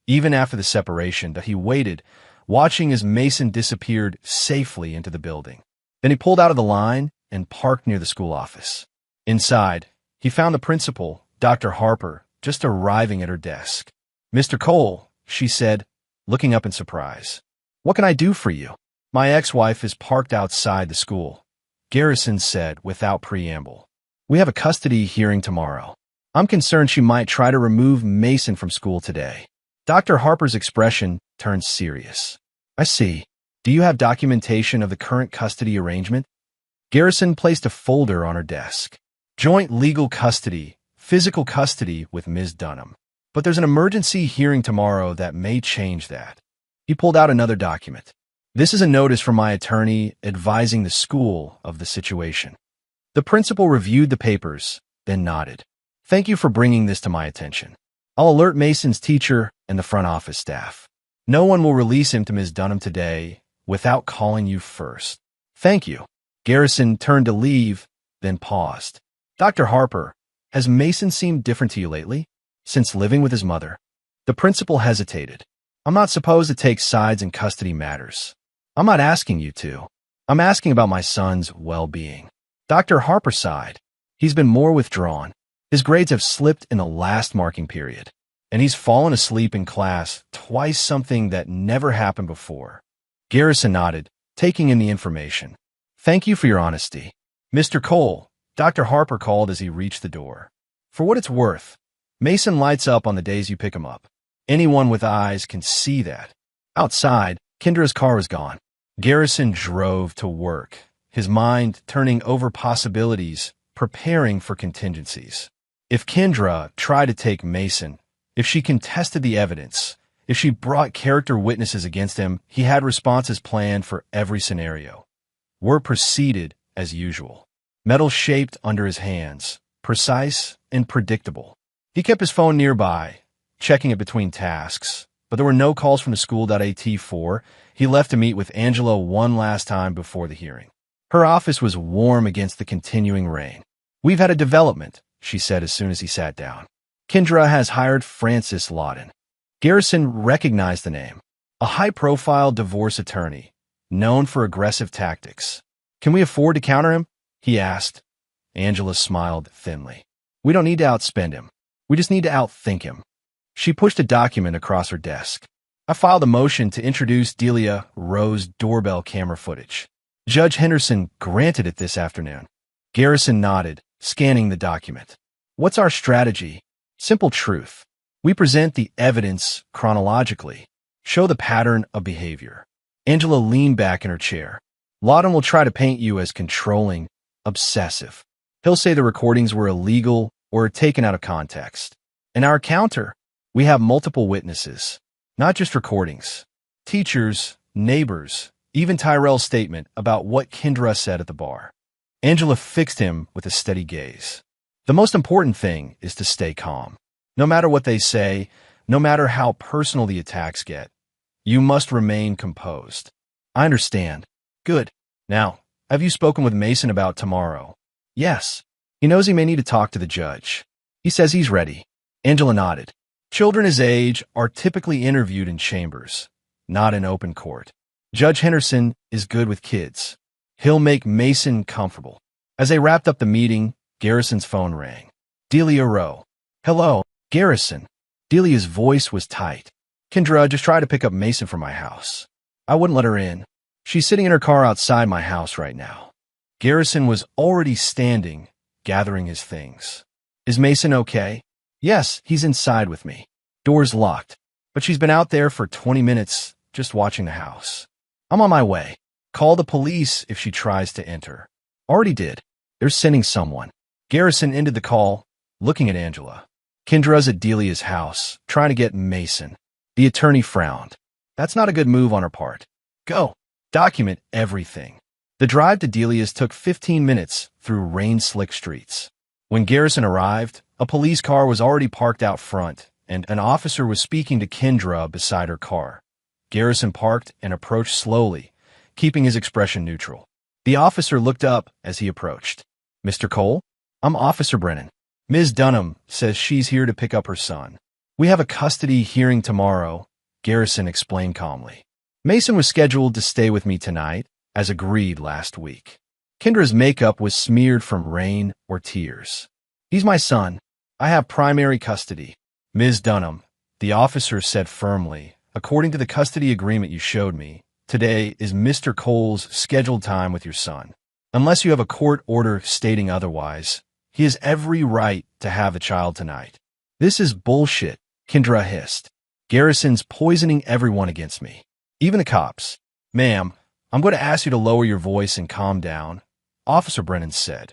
Even after the separation, that he waited, watching as Mason disappeared safely into the building. Then he pulled out of the line and parked near the school office. Inside, he found the principal, Dr. Harper, just arriving at her desk. Mr. Cole, she said, looking up in surprise. What can I do for you? My ex-wife is parked outside the school, Garrison said without preamble. We have a custody hearing tomorrow. I'm concerned she might try to remove Mason from school today. Dr. Harper's expression turned serious. I see. Do you have documentation of the current custody arrangement? Garrison placed a folder on her desk. Joint legal custody, physical custody with Ms. Dunham. But there's an emergency hearing tomorrow that may change that. He pulled out another document. This is a notice from my attorney advising the school of the situation. The principal reviewed the papers, then nodded. Thank you for bringing this to my attention. I'll alert Mason's teacher and the front office staff. No one will release him to Ms. Dunham today without calling you first. Thank you. Garrison turned to leave, then paused. Dr. Harper, has Mason seemed different to you lately? Since living with his mother? The principal hesitated. I'm not supposed to take sides in custody matters. I'm not asking you to. I'm asking about my son's well-being. Dr. Harper sighed. He's been more withdrawn. His grades have slipped in the last marking period, and he's fallen asleep in class twice, something that never happened before. Garrison nodded, taking in the information. Thank you for your honesty. Mr. Cole, Dr. Harper called as he reached the door. For what it's worth, Mason lights up on the days you pick him up. Anyone with eyes can see that. Outside, Kendra's car was gone. Garrison drove to work, his mind turning over possibilities, preparing for contingencies. If Kendra tried to take Mason, if she contested the evidence, if she brought character witnesses against him, he had responses planned for every scenario. Work proceeded as usual. Metal shaped under his hands, precise and predictable. He kept his phone nearby, checking it between tasks, but there were no calls from the school.at4. He left to meet with Angela one last time before the hearing. Her office was warm against the continuing rain. We've had a development, she said as soon as he sat down. Kendra has hired Francis Lawton. Garrison recognized the name. A high-profile divorce attorney, known for aggressive tactics. Can we afford to counter him? He asked. Angela smiled thinly. We don't need to outspend him. We just need to outthink him. She pushed a document across her desk. I filed a motion to introduce Delia Rowe's doorbell camera footage. Judge Henderson granted it this afternoon. Garrison nodded, scanning the document. What's our strategy? Simple truth. We present the evidence chronologically, show the pattern of behavior. Angela leaned back in her chair. Lawton will try to paint you as controlling, obsessive. He'll say the recordings were illegal or taken out of context. In our counter, we have multiple witnesses, not just recordings. Teachers, neighbors, even Tyrell's statement about what Kendra said at the bar. Angela fixed him with a steady gaze. The most important thing is to stay calm. No matter what they say, no matter how personal the attacks get, you must remain composed. I understand. Good. Now, have you spoken with Mason about tomorrow? Yes. He knows he may need to talk to the judge. He says he's ready. Angela nodded. Children his age are typically interviewed in chambers, not in open court. Judge Henderson is good with kids. He'll make Mason comfortable. As they wrapped up the meeting, Garrison's phone rang. Delia Rowe. Hello, Garrison. Delia's voice was tight. Kendra just tried to pick up Mason from my house. I wouldn't let her in. She's sitting in her car outside my house right now. Garrison was already standing, gathering his things. Is Mason okay? Yes, he's inside with me. Door's locked, but she's been out there for 20 minutes just watching the house. I'm on my way. Call the police if she tries to enter. Already did. They're sending someone. Garrison ended the call, looking at Angela. Kendra's at Delia's house, trying to get Mason. The attorney frowned. That's not a good move on her part. Go. Document everything. The drive to Delia's took 15 minutes through rain-slick streets. When Garrison arrived, a police car was already parked out front, and an officer was speaking to Kendra beside her car. Garrison parked and approached slowly, keeping his expression neutral. The officer looked up as he approached. Mr. Cole? I'm Officer Brennan. Ms. Dunham says she's here to pick up her son. We have a custody hearing tomorrow, Garrison explained calmly. Mason was scheduled to stay with me tonight, as agreed last week. Kendra's makeup was smeared from rain or tears. He's my son. I have primary custody. Ms. Dunham, the officer said firmly, according to the custody agreement you showed me, today is Mr. Cole's scheduled time with your son. Unless you have a court order stating otherwise, he has every right to have the child tonight. This is bullshit, Kendra hissed. Garrison's poisoning everyone against me, even the cops. Ma'am, I'm going to ask you to lower your voice and calm down, Officer Brennan said.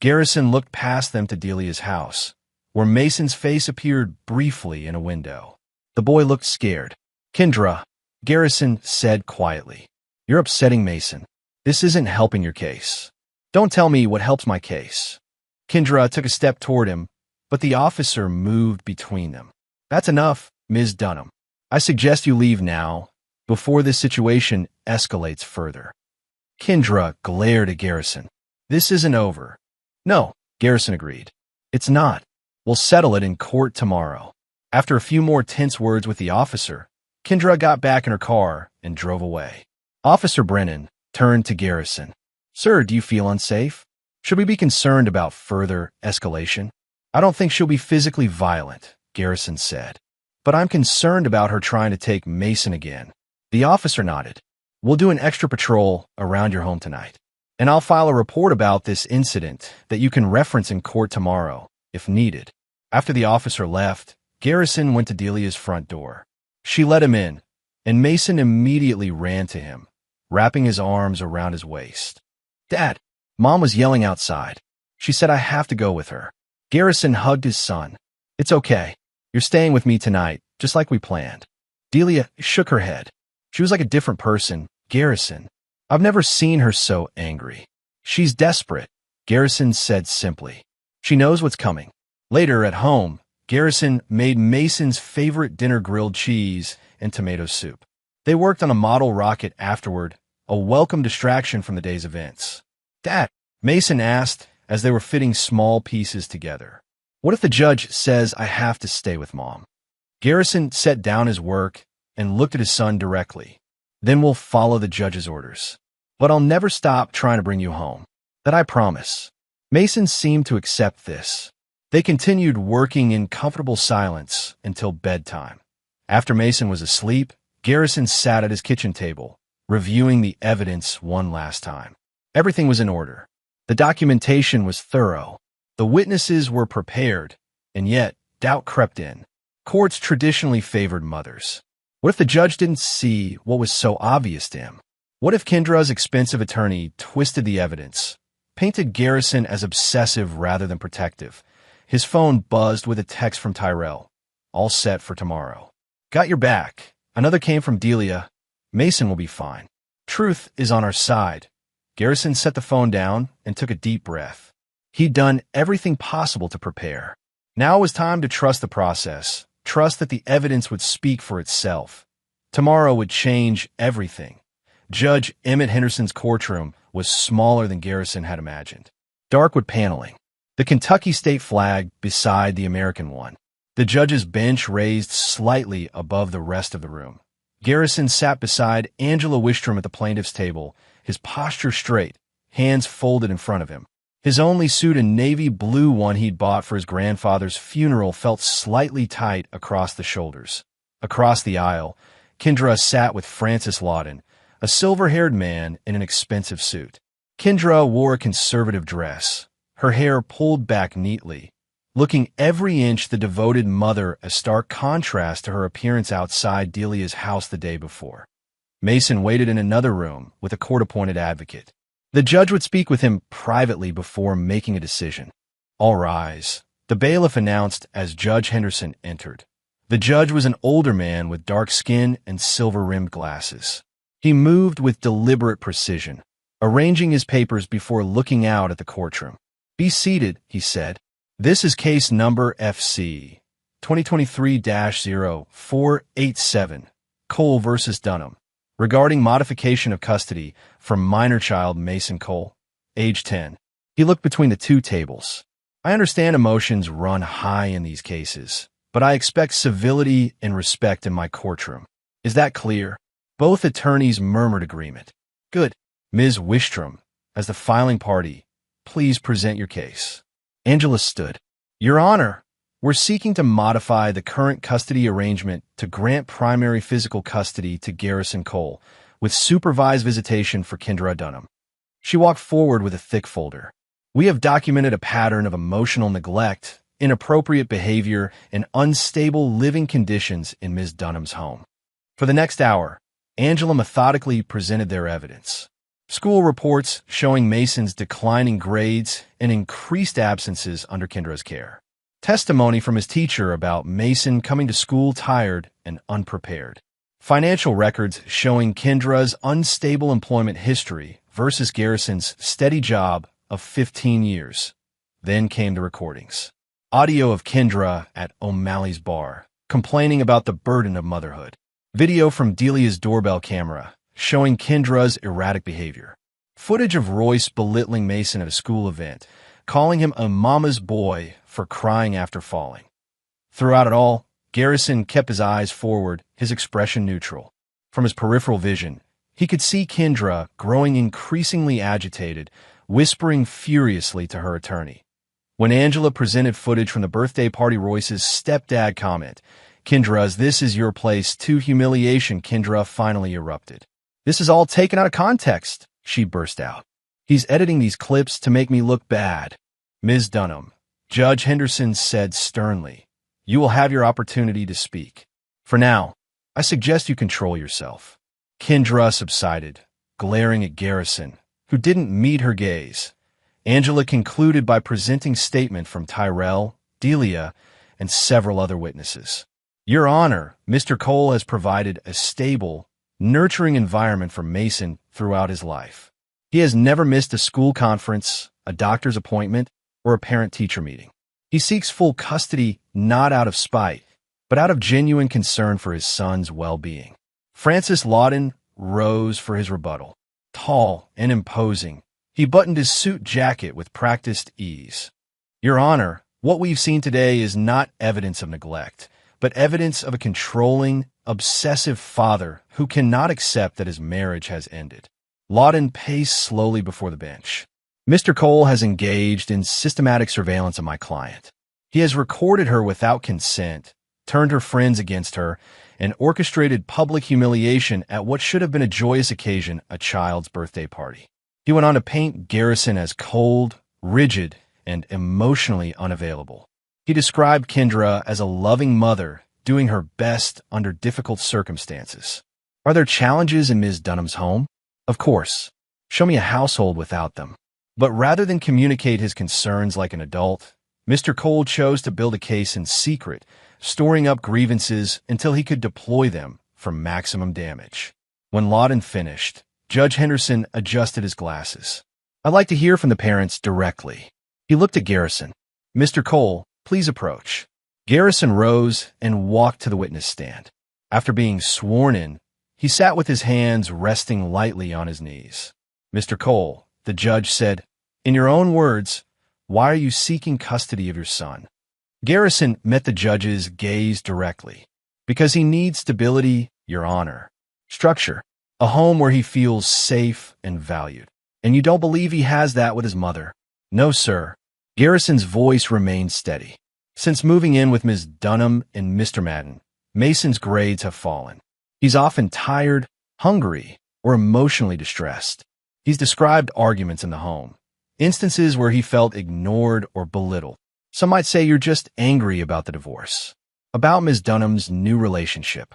Garrison looked past them to Delia's house, where Mason's face appeared briefly in a window. The boy looked scared. Kendra, Garrison said quietly, you're upsetting Mason. This isn't helping your case. Don't tell me what helps my case. Kendra took a step toward him, but the officer moved between them. That's enough, Ms. Dunham. I suggest you leave now, before this situation escalates further. Kendra glared at Garrison. This isn't over. No, Garrison agreed. It's not. We'll settle it in court tomorrow. After a few more tense words with the officer, Kendra got back in her car and drove away. Officer Brennan turned to Garrison. Sir, do you feel unsafe? Should we be concerned about further escalation? I don't think she'll be physically violent, Garrison said. But I'm concerned about her trying to take Mason again. The officer nodded. We'll do an extra patrol around your home tonight. And I'll file a report about this incident that you can reference in court tomorrow, if needed. After the officer left, Garrison went to Delia's front door. She let him in, and Mason immediately ran to him, wrapping his arms around his waist. Dad, Mom was yelling outside. She said I have to go with her. Garrison hugged his son. It's okay. You're staying with me tonight, just like we planned. Delia shook her head. She was like a different person, Garrison. I've never seen her so angry. She's desperate, Garrison said simply. She knows what's coming. Later at home, Garrison made Mason's favorite dinner grilled cheese and tomato soup. They worked on a model rocket afterward, a welcome distraction from the day's events. Dad, Mason asked as they were fitting small pieces together. What if the judge says I have to stay with Mom? Garrison set down his work and looked at his son directly. Then we'll follow the judge's orders. But I'll never stop trying to bring you home. That I promise. Mason seemed to accept this. They continued working in comfortable silence until bedtime. After Mason was asleep, Garrison sat at his kitchen table, reviewing the evidence one last time. Everything was in order. The documentation was thorough. The witnesses were prepared, and yet doubt crept in. Courts traditionally favored mothers. What if the judge didn't see what was so obvious to him? What if Kendra's expensive attorney twisted the evidence, painted Garrison as obsessive rather than protective? His phone buzzed with a text from Tyrell. All set for tomorrow. Got your back. Another came from Delia. Mason will be fine. Truth is on our side. Garrison set the phone down and took a deep breath. He'd done everything possible to prepare. Now it was time to trust the process, trust that the evidence would speak for itself. Tomorrow would change everything. Judge Emmett Henderson's courtroom was smaller than Garrison had imagined. Dark wood paneling. The Kentucky state flag beside the American one. The judge's bench raised slightly above the rest of the room. Garrison sat beside Angela Wistrom at the plaintiff's table, his posture straight, hands folded in front of him. His only suit, a navy blue one he'd bought for his grandfather's funeral, felt slightly tight across the shoulders. Across the aisle, Kendra sat with Francis Lawton, a silver-haired man in an expensive suit. Kendra wore a conservative dress, her hair pulled back neatly, looking every inch the devoted mother, a stark contrast to her appearance outside Delia's house the day before. Mason waited in another room with a court-appointed advocate. The judge would speak with him privately before making a decision. All rise, the bailiff announced as Judge Henderson entered. The The judge was an older man with dark skin and silver-rimmed glasses. He moved with deliberate precision, arranging his papers before looking out at the courtroom. "Be seated," he said. "This is case number FC 2023-0487, Cole versus Dunham, regarding modification of custody for minor child Mason Cole, age 10. He looked between the two tables. "I understand emotions run high in these cases, but I expect civility and respect in my courtroom. Is that clear?" Both attorneys murmured agreement. "Good. Ms. Wistrom, as the filing party, please present your case." Angela stood. "Your Honor, we're seeking to modify the current custody arrangement to grant primary physical custody to Garrison Cole, with supervised visitation for Kendra Dunham." She walked forward with a thick folder. "We have documented a pattern of emotional neglect, inappropriate behavior, and unstable living conditions in Ms. Dunham's home." For the next hour, Angela methodically presented their evidence. School reports showing Mason's declining grades and increased absences under Kendra's care. Testimony from his teacher about Mason coming to school tired and unprepared. Financial records showing Kendra's unstable employment history versus Garrison's steady job of 15 years. Then came the recordings. Audio of Kendra at O'Malley's bar, complaining about the burden of motherhood. Video from Delia's doorbell camera, showing Kendra's erratic behavior. Footage of Royce belittling Mason at a school event, calling him a mama's boy for crying after falling. Throughout it all, Garrison kept his eyes forward, his expression neutral. From his peripheral vision, he could see Kendra growing increasingly agitated, whispering furiously to her attorney. When Angela presented footage from the birthday party, Royce's stepdad comment, "Kendra's this is your place," to humiliation, Kendra finally erupted. "This is all taken out of context," she burst out. "He's editing these clips to make me look bad." "Ms. Dunham," Judge Henderson said sternly, "you will have your opportunity to speak. For now, I suggest you control yourself." Kendra subsided, glaring at Garrison, who didn't meet her gaze. Angela concluded by presenting statement from Tyrell, Delia, and several other witnesses. "Your Honor, Mr. Cole has provided a stable, nurturing environment for Mason throughout his life. He has never missed a school conference, a doctor's appointment, or a parent-teacher meeting. He seeks full custody not out of spite, but out of genuine concern for his son's well-being." Francis Lawton rose for his rebuttal. Tall and imposing, he buttoned his suit jacket with practiced ease. "Your Honor, what we've seen today is not evidence of neglect, but evidence of a controlling, obsessive father who cannot accept that his marriage has ended." Lawton paced slowly before the bench. "Mr. Cole has engaged in systematic surveillance of my client. He has recorded her without consent, turned her friends against her, and orchestrated public humiliation at what should have been a joyous occasion, a child's birthday party." He went on to paint Garrison as cold, rigid, and emotionally unavailable. He described Kendra as a loving mother doing her best under difficult circumstances. "Are there challenges in Ms. Dunham's home? Of course. Show me a household without them." But rather than communicate his concerns like an adult, Mr. Cole chose to build a case in secret, storing up grievances until he could deploy them for maximum damage. When Lawton finished, Judge Henderson adjusted his glasses. "I'd like to hear from the parents directly." He looked at Garrison. "Mr. Cole, please approach." Garrison rose and walked to the witness stand. After being sworn in, he sat with his hands resting lightly on his knees. "Mr. Cole," the judge said, "in your own words, why are you seeking custody of your son?" Garrison met the judge's gaze directly. "Because he needs stability, Your Honor. Structure. A home where he feels safe and valued. And you don't believe he has that with his mother?" "No, sir." Garrison's voice remained steady. "Since moving in with Ms. Dunham and Mr. Madden, Mason's grades have fallen. He's often tired, hungry, or emotionally distressed. He's described arguments in the home, instances where he felt ignored or belittled. Some might say you're just angry about the divorce, about Ms. Dunham's new relationship."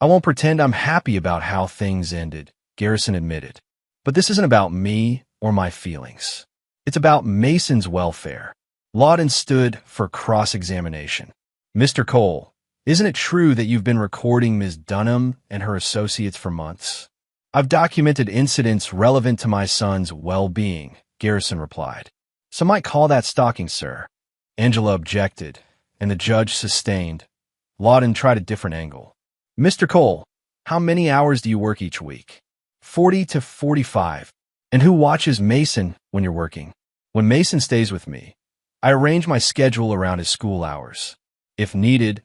"I won't pretend I'm happy about how things ended," Garrison admitted. "But this isn't about me or my feelings. It's about Mason's welfare." Lawton stood for cross-examination. "Mr. Cole, Isn't it true that you've been recording Ms. Dunham and her associates for months? I've documented incidents relevant to my son's well-being, Garrison replied. Some might call that stalking, sir. Angela objected, and the judge sustained. Lawton tried a different angle. Mr. Cole, how many hours do you work each week? 40 to 45. And who watches Mason when you're working? When Mason stays with me, I arrange my schedule around his school hours. If needed,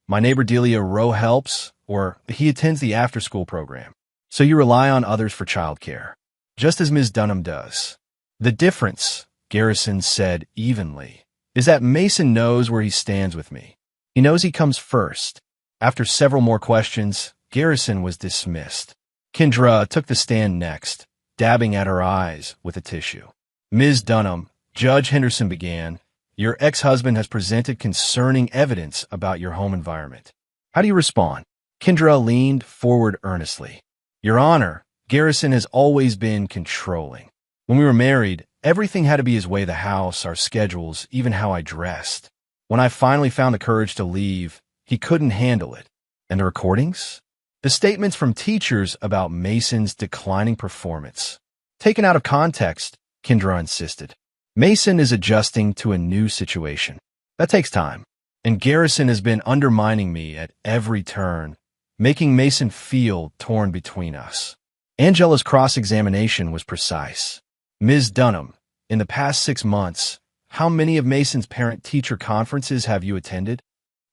my neighbor Delia Rowe helps, or he attends the after-school program. So you rely on others for childcare, just as Ms. Dunham does. The difference, Garrison said evenly, is that Mason knows where he stands with me. He knows he comes first. After several more questions, Garrison was dismissed. Kendra took the stand next, dabbing at her eyes with a tissue. Ms. Dunham, Judge Henderson began, your ex-husband has presented concerning evidence about your home environment. How do you respond? Kendra leaned forward earnestly. Your Honor, Garrison has always been controlling. When we were married, everything had to be his way, the house, our schedules, even how I dressed. When I finally found the courage to leave, he couldn't handle it. And the recordings? The statements from teachers about Mason's declining performance. Taken out of context, Kendra insisted. Mason is adjusting to a new situation. That takes time. And Garrison has been undermining me at every turn, making Mason feel torn between us. Angela's cross-examination was precise. Ms. Dunham, in the past 6 months, how many of Mason's parent-teacher conferences have you attended?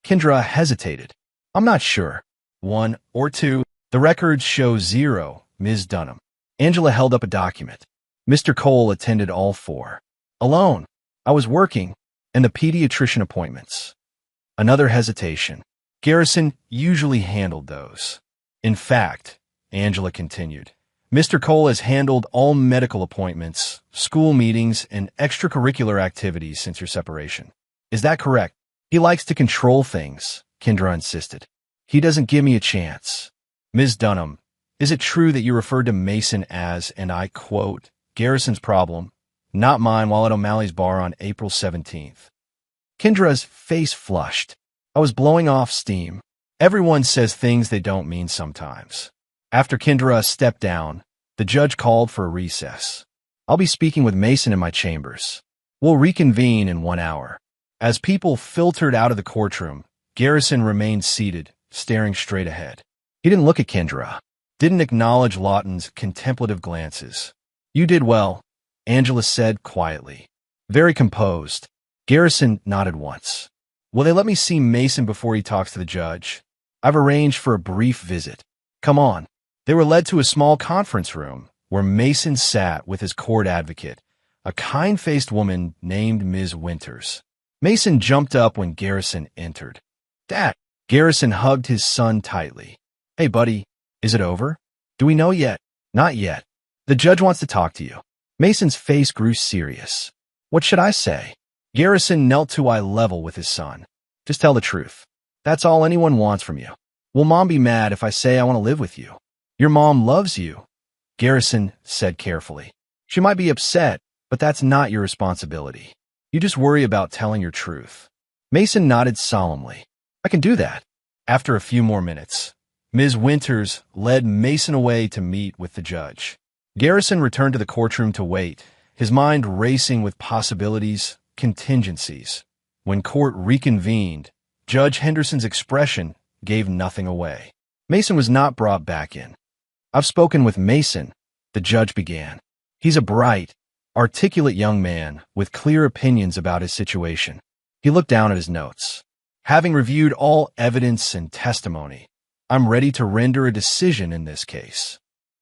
Kendra hesitated. I'm not sure. 1 or 2. The records show 0, Ms. Dunham. Angela held up a document. Mr. Cole attended all 4. Alone. I was working, and the pediatrician appointments. Another hesitation. Garrison usually handled those. In fact, Angela continued, Mr. Cole has handled all medical appointments, school meetings, and extracurricular activities since your separation. Is that correct? He likes to control things, Kendra insisted. He doesn't give me a chance. Ms. Dunham, is it true that you referred to Mason as, and I quote, Garrison's problem, not mine, while at O'Malley's bar on April 17th? Kendra's face flushed. I was blowing off steam. Everyone says things they don't mean sometimes. After Kendra stepped down, the judge called for a recess. I'll be speaking with Mason in my chambers. We'll reconvene in 1 hour. As people filtered out of the courtroom, Garrison remained seated, staring straight ahead. He didn't look at Kendra, didn't acknowledge Lawton's contemplative glances. You did well, Angela said quietly. Very composed. Garrison nodded once. Will they let me see Mason before he talks to the judge? I've arranged for a brief visit. Come on. They were led to a small conference room where Mason sat with his court advocate, a kind-faced woman named Ms. Winters. Mason jumped up when Garrison entered. Dad! Garrison hugged his son tightly. Hey, buddy, is it over? Do we know yet? Not yet. The judge wants to talk to you. Mason's face grew serious. What should I say? Garrison knelt to eye level with his son. Just tell the truth. That's all anyone wants from you. Will Mom be mad if I say I want to live with you? Your mom loves you, Garrison said carefully. She might be upset, but that's not your responsibility. You just worry about telling your truth. Mason nodded solemnly. I can do that. After a few more minutes, Ms. Winters led Mason away to meet with the judge. Garrison returned to the courtroom to wait, his mind racing with possibilities, contingencies. When court reconvened, Judge Henderson's expression gave nothing away. Mason was not brought back in. I've spoken with Mason, the judge began. He's a bright, articulate young man with clear opinions about his situation. He looked down at his notes. Having reviewed all evidence and testimony, I'm ready to render a decision in this case.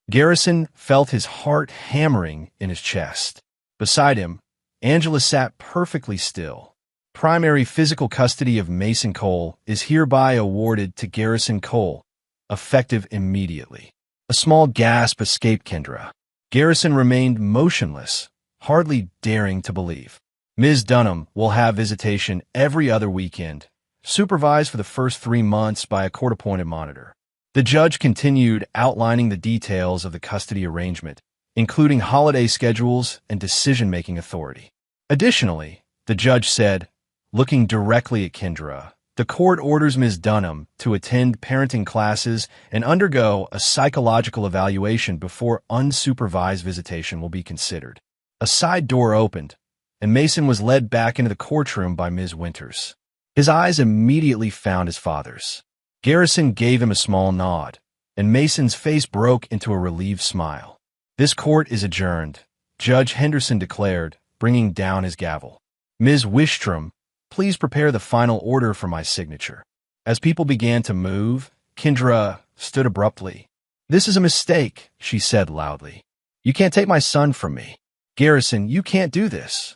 Garrison felt his heart hammering in his chest. Beside him, Angela sat perfectly still. Primary physical custody of Mason Cole is hereby awarded to Garrison Cole, effective immediately. A small gasp escaped Kendra. Garrison remained motionless, hardly daring to believe. Ms. Dunham will have visitation every other weekend, supervised for the first 3 months by a court-appointed monitor. The judge continued outlining the details of the custody arrangement, including holiday schedules and decision-making authority. Additionally, the judge said, looking directly at Kendra, The court orders Ms. Dunham to attend parenting classes and undergo a psychological evaluation before unsupervised visitation will be considered. A side door opened, and Mason was led back into the courtroom by Ms. Winters. His eyes immediately found his father's. Garrison gave him a small nod, and Mason's face broke into a relieved smile. "This court is adjourned," Judge Henderson declared, bringing down his gavel. "Ms. Wistrom, please prepare the final order for my signature." As people began to move, Kendra stood abruptly. "This is a mistake," she said loudly. "You can't take my son from me. Garrison, you can't do this."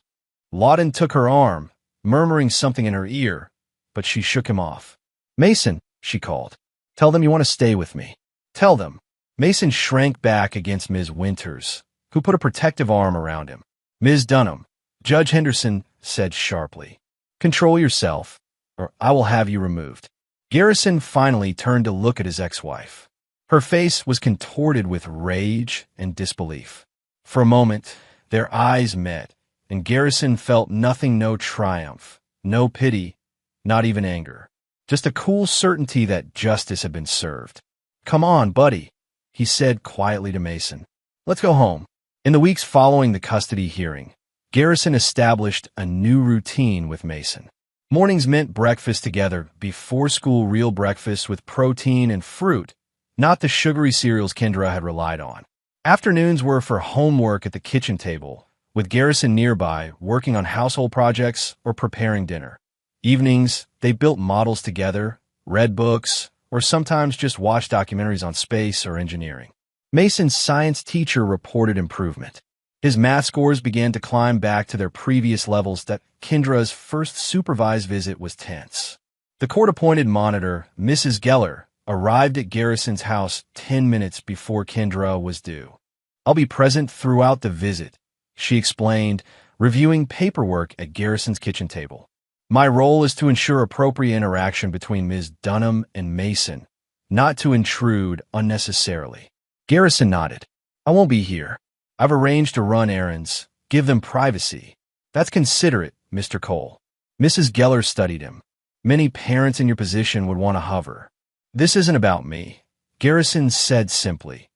Lawton took her arm, murmuring something in her ear, but she shook him off. "Mason," she called, "tell them you want to stay with me. Tell them." Mason shrank back against Ms. Winters, who put a protective arm around him. "Ms. Dunham," Judge Henderson said sharply, "control yourself, or I will have you removed." Garrison finally turned to look at his ex-wife. Her face was contorted with rage and disbelief. For a moment, their eyes met, and Garrison felt nothing, no triumph, no pity, not even anger. Just a cool certainty that justice had been served. "Come on, buddy," he said quietly to Mason. "Let's go home." In the weeks following the custody hearing, Garrison established a new routine with Mason. Mornings meant breakfast together, before school real breakfast with protein and fruit, not the sugary cereals Kendra had relied on. Afternoons were for homework at the kitchen table, with Garrison nearby working on household projects or preparing dinner. Evenings, they built models together, read books, or sometimes just watched documentaries on space or engineering. Mason's science teacher reported improvement. His math scores began to climb back to their previous levels. That Kendra's first supervised visit was tense. The court-appointed monitor, Mrs. Geller, arrived at Garrison's house 10 minutes before Kendra was due. "I'll be present throughout the visit," she explained, reviewing paperwork at Garrison's kitchen table. "My role is to ensure appropriate interaction between Ms. Dunham and Mason, not to intrude unnecessarily." Garrison nodded. "I won't be here. I've arranged to run errands, give them privacy." "That's considerate, Mr. Cole." Mrs. Geller studied him. "Many parents in your position would want to hover." "This isn't about me," Garrison said simply.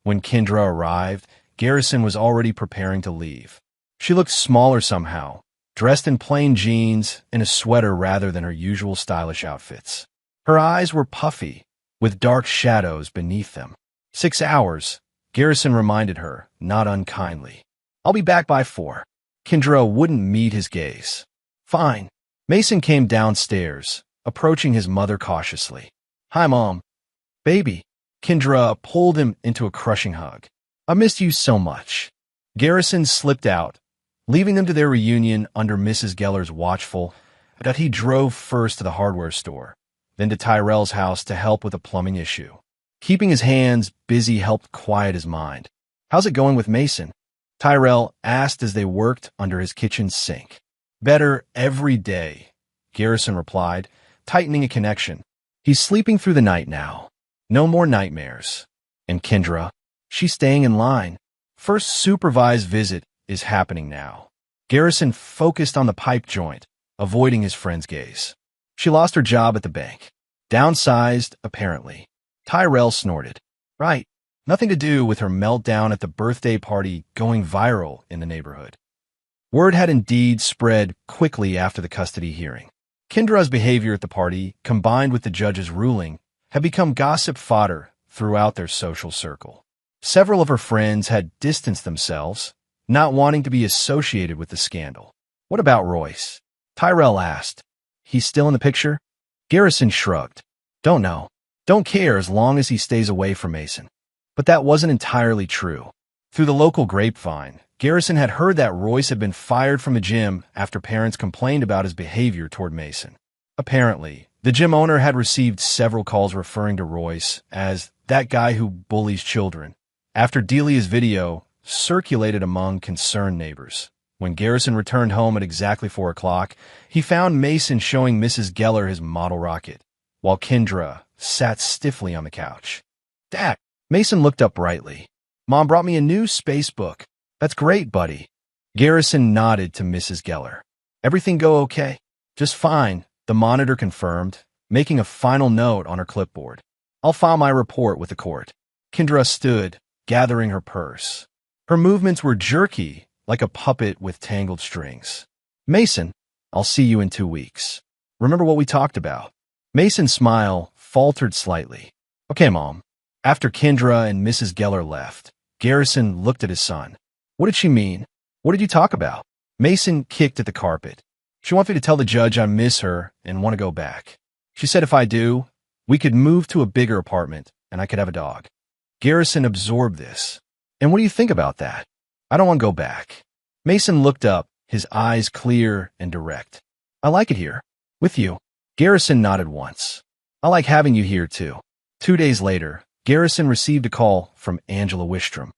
When Kendra arrived, Garrison was already preparing to leave. She looked smaller somehow, dressed in plain jeans and a sweater rather than her usual stylish outfits. Her eyes were puffy, with dark shadows beneath them. 6 hours, Garrison reminded her, not unkindly. "I'll be back by 4. Kendra wouldn't meet his gaze. "Fine." Mason came downstairs, approaching his mother cautiously. "Hi, Mom." "Baby." Kendra pulled him into a crushing hug. "I missed you so much." Garrison slipped out, leaving them to their reunion under Mrs. Geller's watchful that he drove first to the hardware store, then to Tyrell's house to help with a plumbing issue. Keeping his hands busy helped quiet his mind. "How's it going with Mason?" Tyrell asked as they worked under his kitchen sink. "Better every day," Garrison replied, tightening a connection. "He's sleeping through the night now. No more nightmares." "And Kendra? She's staying in line. First supervised visit is happening now." Garrison focused on the pipe joint, avoiding his friend's gaze. "She lost her job at the bank. Downsized, apparently." Tyrell snorted. "Right. Nothing to do with her meltdown at the birthday party going viral in the neighborhood." Word had indeed spread quickly after the custody hearing. Kendra's behavior at the party, combined with the judge's ruling, had become gossip fodder throughout their social circle. Several of her friends had distanced themselves, not wanting to be associated with the scandal. "What about Royce?" Tyrell asked. "He's still in the picture?" Garrison shrugged. "Don't know. Don't care as long as he stays away from Mason." But that wasn't entirely true. Through the local grapevine, Garrison had heard that Royce had been fired from the gym after parents complained about his behavior toward Mason. Apparently, the gym owner had received several calls referring to Royce as that guy who bullies children. After Delia's video circulated among concerned neighbors, when Garrison returned home at exactly 4 o'clock, he found Mason showing Mrs. Geller his model rocket, while Kendra sat stiffly on the couch. "Dad!" Mason looked up brightly. "Mom brought me a new space book." "That's great, buddy." Garrison nodded to Mrs. Geller. "Everything go okay?" "Just fine," The monitor confirmed, making a final note on her clipboard. I'll file my report with the court. Kendra stood, gathering her purse. Her movements were jerky, like a puppet with tangled strings. Mason, I'll see you in 2 weeks. Remember what we talked about? Mason's smile faltered slightly. Okay, Mom. After Kendra and Mrs. Geller left, Garrison looked at his son. What did she mean? What did you talk about? Mason kicked at the carpet. She wants me to tell the judge I miss her and want to go back. She said if I do, we could move to a bigger apartment and I could have a dog. Garrison absorbed this. And what do you think about that? I don't want to go back. Mason looked up, his eyes clear and direct. I like it here. With you. Garrison nodded once. I like having you here too. 2 days later, Garrison received a call from Angela Wistrom.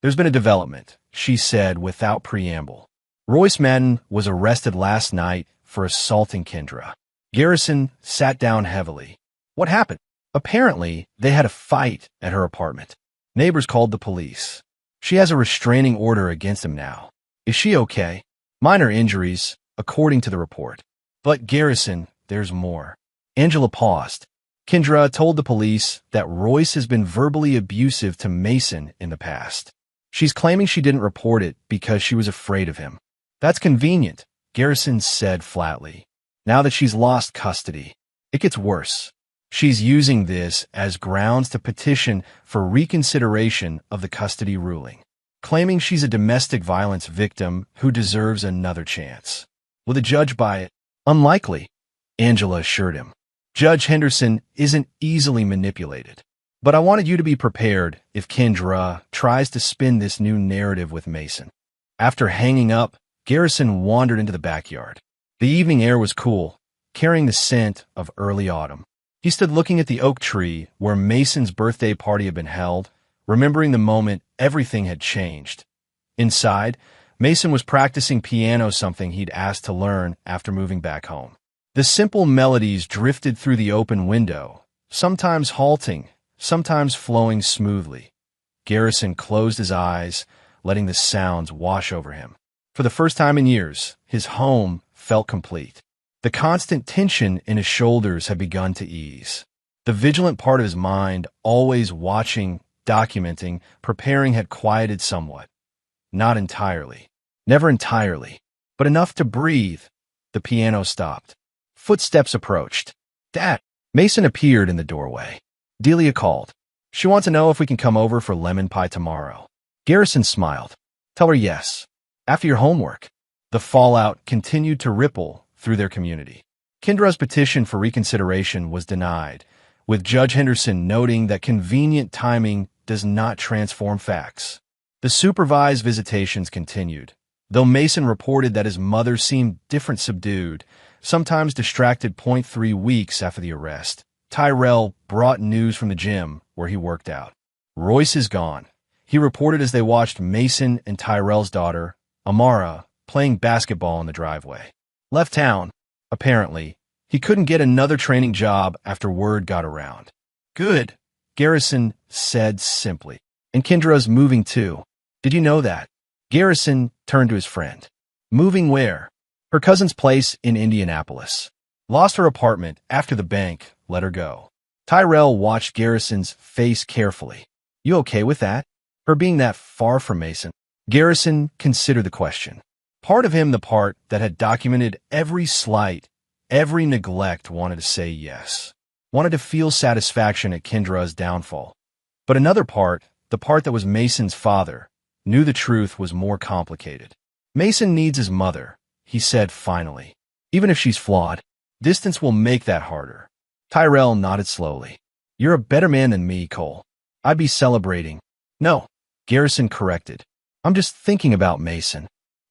There's been a development, she said without preamble. Royce Madden was arrested last night for assaulting Kendra. Garrison sat down heavily. What happened? Apparently, they had a fight at her apartment. Neighbors called the police. She has a restraining order against him now. Is she okay? Minor injuries, according to the report. But Garrison, there's more. Angela paused. Kendra told the police that Royce has been verbally abusive to Mason in the past. She's claiming she didn't report it because she was afraid of him. That's convenient, Garrison said flatly. Now that she's lost custody, it gets worse. She's using this as grounds to petition for reconsideration of the custody ruling, claiming she's a domestic violence victim who deserves another chance. Will the judge buy it? Unlikely, Angela assured him. Judge Henderson isn't easily manipulated. But I wanted you to be prepared if Kendra tries to spin this new narrative with Mason. After hanging up, Garrison wandered into the backyard. The evening air was cool, carrying the scent of early autumn. He stood looking at the oak tree where Mason's birthday party had been held, remembering the moment everything had changed. Inside, Mason was practicing piano, something he'd asked to learn after moving back home. The simple melodies drifted through the open window, sometimes halting, sometimes flowing smoothly. Garrison closed his eyes, letting the sounds wash over him. For the first time in years, his home felt complete. The constant tension in his shoulders had begun to ease. The vigilant part of his mind, always watching, documenting, preparing, had quieted somewhat. Not entirely. Never entirely. But enough to breathe. The piano stopped. Footsteps approached. Dad! Mason appeared in the doorway. Delia called. She wants to know if we can come over for lemon pie tomorrow. Garrison smiled. Tell her yes. After your homework. The fallout continued to ripple through their community. Kendra's petition for reconsideration was denied, with Judge Henderson noting that convenient timing does not transform facts. The supervised visitations continued, though Mason reported that his mother seemed different, subdued, sometimes distracted. 3 weeks after the arrest, Tyrell brought news from the gym where he worked out. Royce is gone, he reported as they watched Mason and Tyrell's daughter, Amara, playing basketball in the driveway. Left town, apparently. He couldn't get another training job after word got around. Good, Garrison said simply. And Kendra's moving too. Did you know that? Garrison turned to his friend. Moving where? Her cousin's place in Indianapolis. Lost her apartment after the bank let her go. Tyrell watched Garrison's face carefully. You okay with that? Her being that far from Mason? Garrison considered the question. Part of him, the part that had documented every slight, every neglect, wanted to say yes. Wanted to feel satisfaction at Kendra's downfall. But another part, the part that was Mason's father, knew the truth was more complicated. Mason needs his mother, he said finally. Even if she's flawed, distance will make that harder. Tyrell nodded slowly. You're a better man than me, Cole. I'd be celebrating. No, Garrison corrected. I'm just thinking about Mason.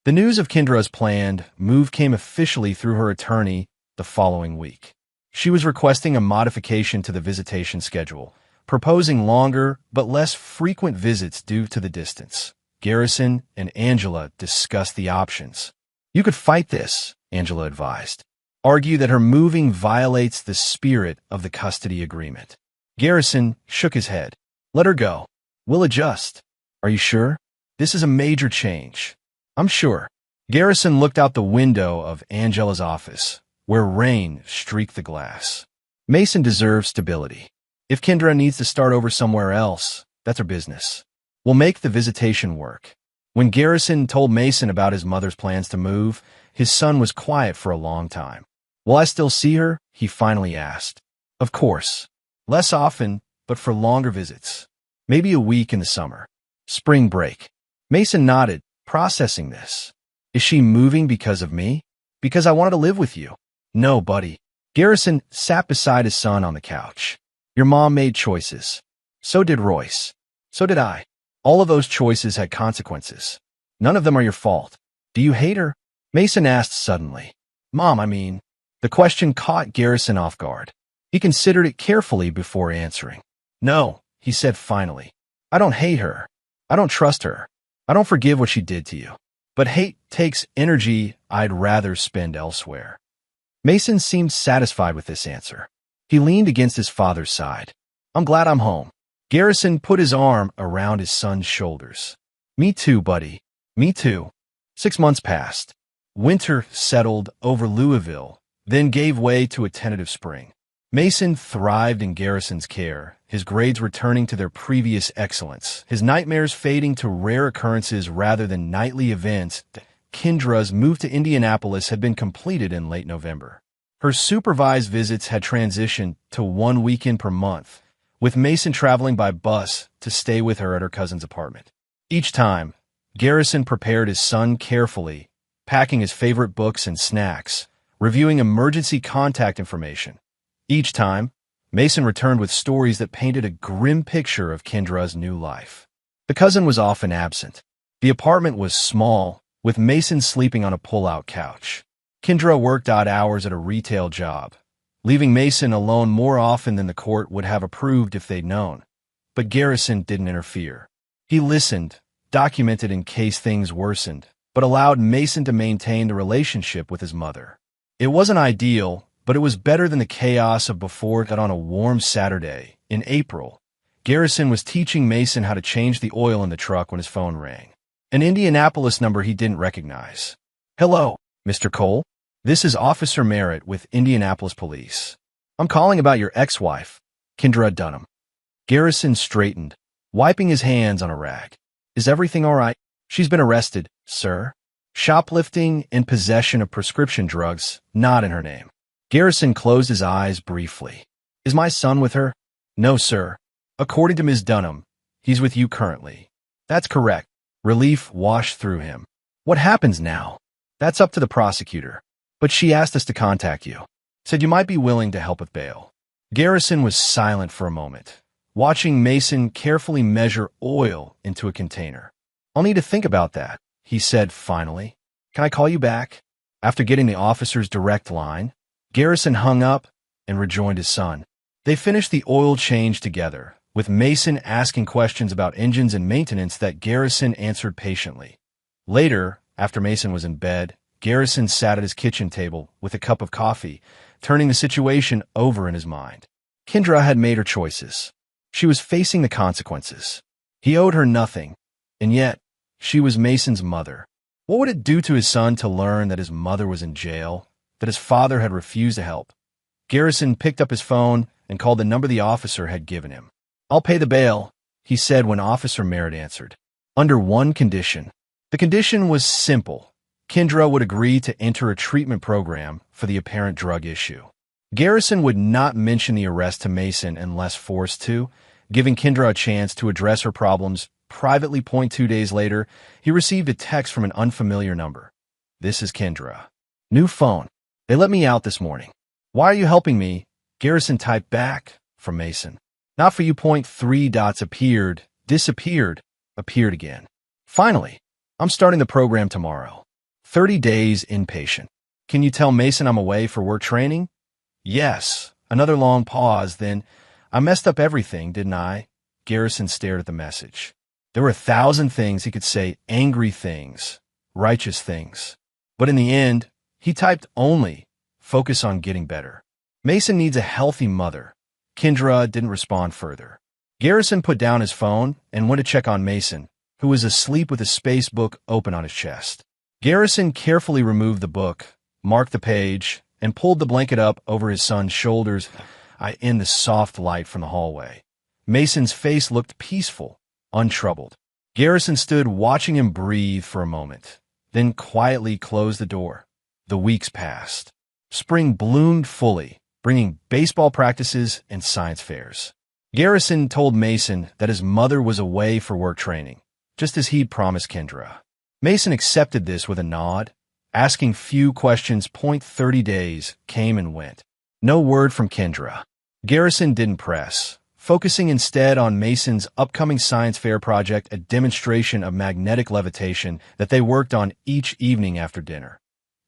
The news of Kendra's planned move came officially through her attorney the following week. She was requesting a modification to the visitation schedule, proposing longer but less frequent visits due to the distance. Garrison and Angela discussed the options. You could fight this, Angela advised. Argue that her moving violates the spirit of the custody agreement. Garrison shook his head. Let her go. We'll adjust. Are you sure? This is a major change. I'm sure. Garrison looked out the window of Angela's office, where rain streaked the glass. Mason deserves stability. If Kendra needs to start over somewhere else, that's her business. We'll make the visitation work. When Garrison told Mason about his mother's plans to move, his son was quiet for a long time. Will I still see her? He finally asked. Of course. Less often, but for longer visits. Maybe a week in the summer. Spring break. Mason nodded, processing this. Is she moving because of me? Because I wanted to live with you. No, buddy. Garrison sat beside his son on the couch. Your mom made choices. So did Royce. So did I. All of those choices had consequences. None of them are your fault. Do you hate her? Mason asked suddenly. Mom, I mean. The question caught Garrison off guard. He considered it carefully before answering. No, he said finally. I don't hate her. I don't trust her. I don't forgive what she did to you. But hate takes energy I'd rather spend elsewhere. Mason seemed satisfied with this answer. He leaned against his father's side. I'm glad I'm home. Garrison put his arm around his son's shoulders. Me too, buddy. Me too. 6 months passed. Winter settled over Louisville, then gave way to a tentative spring. Mason thrived in Garrison's care, his grades returning to their previous excellence, his nightmares fading to rare occurrences rather than nightly events. Kendra's move to Indianapolis had been completed in late November. Her supervised visits had transitioned to 1 weekend per month, with Mason traveling by bus to stay with her at her cousin's apartment. Each time, Garrison prepared his son carefully, packing his favorite books and snacks, reviewing emergency contact information. Each time, Mason returned with stories that painted a grim picture of Kendra's new life. The cousin was often absent. The apartment was small, with Mason sleeping on a pull-out couch. Kendra worked odd hours at a retail job, leaving Mason alone more often than the court would have approved if they'd known. But Garrison didn't interfere. He listened, documented in case things worsened, but allowed Mason to maintain the relationship with his mother. It wasn't ideal, but it was better than the chaos of before. That on a warm Saturday, in April, Garrison was teaching Mason how to change the oil in the truck when his phone rang. An Indianapolis number he didn't recognize. Hello, Mr. Cole. This is Officer Merritt with Indianapolis Police. I'm calling about your ex-wife, Kendra Dunham. Garrison straightened, wiping his hands on a rag. Is everything all right? She's been arrested, sir. Shoplifting and possession of prescription drugs, not in her name. Garrison closed his eyes briefly. Is my son with her? No, sir. According to Ms. Dunham, he's with you currently. That's correct. Relief washed through him. What happens now? That's up to the prosecutor. But she asked us to contact you. Said you might be willing to help with bail. Garrison was silent for a moment, watching Mason carefully measure oil into a container. I'll need to think about that, he said finally. Can I call you back? After getting the officer's direct line, Garrison hung up and rejoined his son. They finished the oil change together, with Mason asking questions about engines and maintenance that Garrison answered patiently. Later, after Mason was in bed, Garrison sat at his kitchen table with a cup of coffee, turning the situation over in his mind. Kendra had made her choices. She was facing the consequences. He owed her nothing, and yet, she was Mason's mother. What would it do to his son to learn that his mother was in jail, that his father had refused to help? Garrison picked up his phone and called the number the officer had given him. I'll pay the bail, he said when Officer Merritt answered. Under one condition. The condition was simple. Kendra would agree to enter a treatment program for the apparent drug issue. Garrison would not mention the arrest to Mason unless forced to, giving Kendra a chance to address her problems privately. 2 days later, he received a text from an unfamiliar number. This is Kendra. New phone. They let me out this morning. Why are you helping me? Garrison typed back from Mason. Not for you. 3 dots appeared, disappeared, appeared again. Finally, I'm starting the program tomorrow. 30 days inpatient. Can you tell Mason I'm away for work training? Yes. Another long pause, then, I messed up everything, didn't I? Garrison stared at the message. There were 1,000 things he could say, angry things, righteous things. But in the end, he typed only, focus on getting better. Mason needs a healthy mother. Kendra didn't respond further. Garrison put down his phone and went to check on Mason, who was asleep with a space book open on his chest. Garrison carefully removed the book, marked the page, and pulled the blanket up over his son's shoulders in the soft light from the hallway. Mason's face looked peaceful, untroubled. Garrison stood watching him breathe for a moment, then quietly closed the door. The weeks passed. Spring bloomed fully, bringing baseball practices and science fairs. Garrison told Mason that his mother was away for work training, just as he'd promised Kendra. Mason accepted this with a nod, asking few questions. 30 days came and went. No word from Kendra. Garrison didn't press, focusing instead on Mason's upcoming science fair project, a demonstration of magnetic levitation that they worked on each evening after dinner.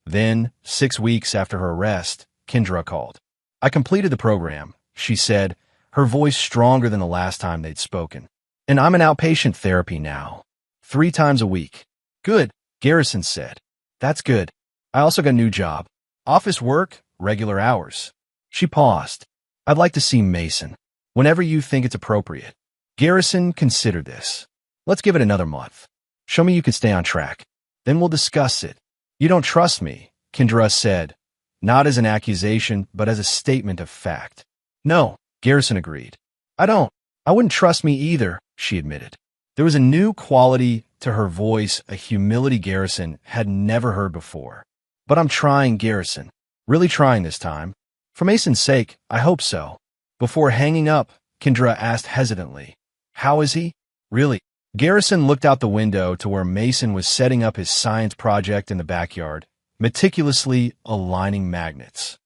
Then, 6 weeks after her arrest, Kendra called. "I completed the program," she said, her voice stronger than the last time they'd spoken. "And I'm in outpatient therapy now, 3 times a week." "Good," Garrison said. "That's good. I also got a new job. Office work, regular hours." She paused. "I'd like to see Mason. Whenever you think it's appropriate." Garrison considered this. "Let's give it another month. Show me you can stay on track. Then we'll discuss it." "You don't trust me," Kendra said, not as an accusation, but as a statement of fact. "No," Garrison agreed. I wouldn't trust me either," she admitted. There was a new quality to her voice, a humility Garrison had never heard before. "But I'm trying, Garrison. Really trying this time. For Mason's sake, I hope so." Before hanging up, Kendra asked hesitantly, "How is he?" "Really?" Garrison looked out the window to where Mason was setting up his science project in the backyard, meticulously aligning magnets.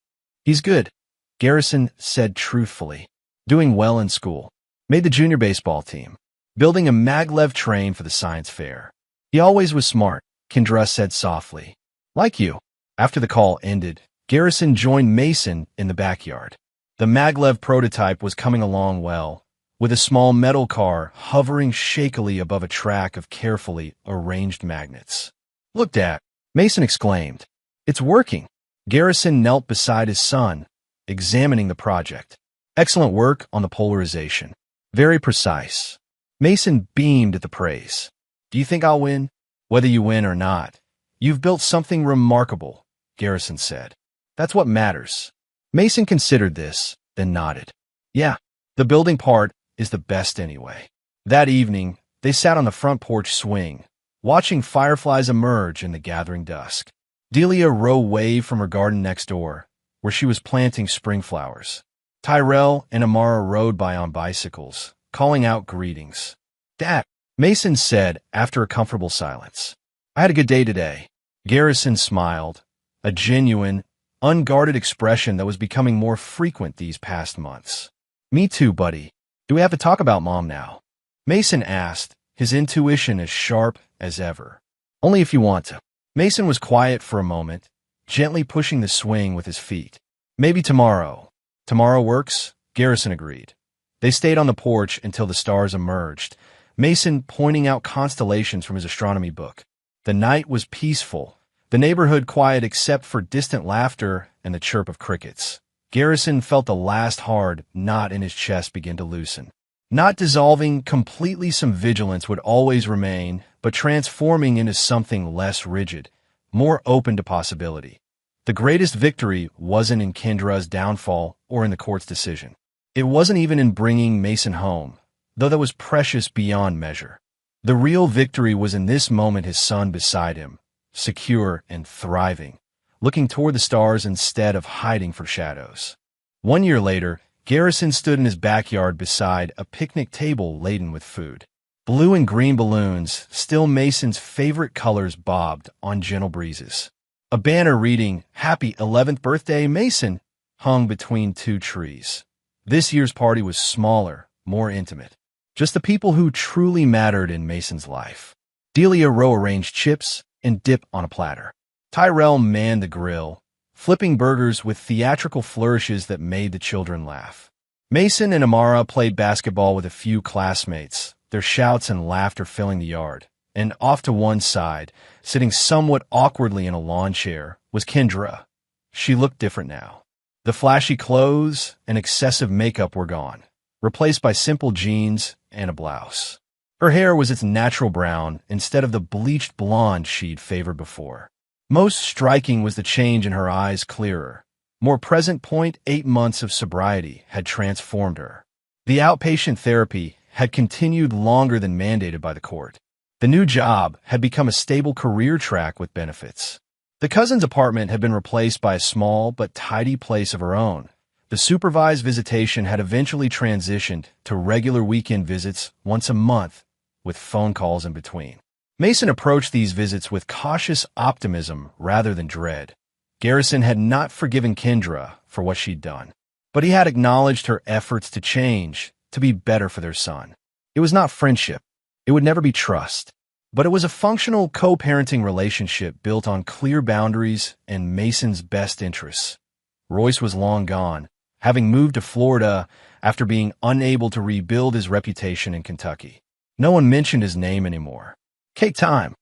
"He's good," Garrison said truthfully. "Doing well in school. Made the junior baseball team. Building a maglev train for the science fair. He always was smart," Kendra said softly. "Like you." After the call ended, Garrison joined Mason in the backyard. The maglev prototype was coming along well, with a small metal car hovering shakily above a track of carefully arranged magnets. "Look, Dad," Mason exclaimed. "It's working." Garrison knelt beside his son, examining the project. "Excellent work on the polarization. Very precise." Mason beamed at the praise. "Do you think I'll win?" "Whether you win or not, you've built something remarkable," Garrison said. "That's what matters." Mason considered this, then nodded. "Yeah, the building part is the best anyway." That evening, they sat on the front porch swing, watching fireflies emerge in the gathering dusk. Delia Rowe waved from her garden next door, where she was planting spring flowers. Tyrell and Amara rode by on bicycles, calling out greetings. "Dad," Mason said after a comfortable silence. "I had a good day today." Garrison smiled, a genuine, unguarded expression that was becoming more frequent these past months. "Me too, buddy. Do we have to talk about Mom now?" Mason asked, his intuition as sharp as ever. "Only if you want to." Mason was quiet for a moment, gently pushing the swing with his feet. "Maybe tomorrow." "Tomorrow works," Garrison agreed. They stayed on the porch until the stars emerged, Mason pointing out constellations from his astronomy book. The night was peaceful, the neighborhood quiet except for distant laughter and the chirp of crickets. Garrison felt the last hard knot in his chest begin to loosen. Not dissolving completely, some vigilance would always remain, but transforming into something less rigid, more open to possibility. The greatest victory wasn't in Kendra's downfall or in the court's decision. It wasn't even in bringing Mason home, though that was precious beyond measure. The real victory was in this moment, his son beside him, secure and thriving, looking toward the stars instead of hiding for shadows. 1 year later, Garrison stood in his backyard beside a picnic table laden with food. Blue and green balloons, still Mason's favorite colors, bobbed on gentle breezes. A banner reading, "Happy 11th Birthday, Mason," hung between 2 trees. This year's party was smaller, more intimate. Just the people who truly mattered in Mason's life. Delia Rowe arranged chips and dip on a platter. Tyrell manned the grill, flipping burgers with theatrical flourishes that made the children laugh. Mason and Amara played basketball with a few classmates, their shouts and laughter filling the yard. And off to one side, sitting somewhat awkwardly in a lawn chair, was Kendra. She looked different now. The flashy clothes and excessive makeup were gone, replaced by simple jeans and a blouse. Her hair was its natural brown instead of the bleached blonde she'd favored before. Most striking was the change in her eyes, clearer, More present point, 8 months of sobriety had transformed her. The outpatient therapy had continued longer than mandated by the court. The new job had become a stable career track with benefits. The cousin's apartment had been replaced by a small but tidy place of her own. The supervised visitation had eventually transitioned to regular weekend visits once a month, with phone calls in between. Mason approached these visits with cautious optimism rather than dread. Garrison had not forgiven Kendra for what she'd done, but he had acknowledged her efforts to change, to be better for their son. It was not friendship. It would never be trust. But it was a functional co-parenting relationship built on clear boundaries and Mason's best interests. Royce was long gone, having moved to Florida after being unable to rebuild his reputation in Kentucky. No one mentioned his name anymore. Cake time,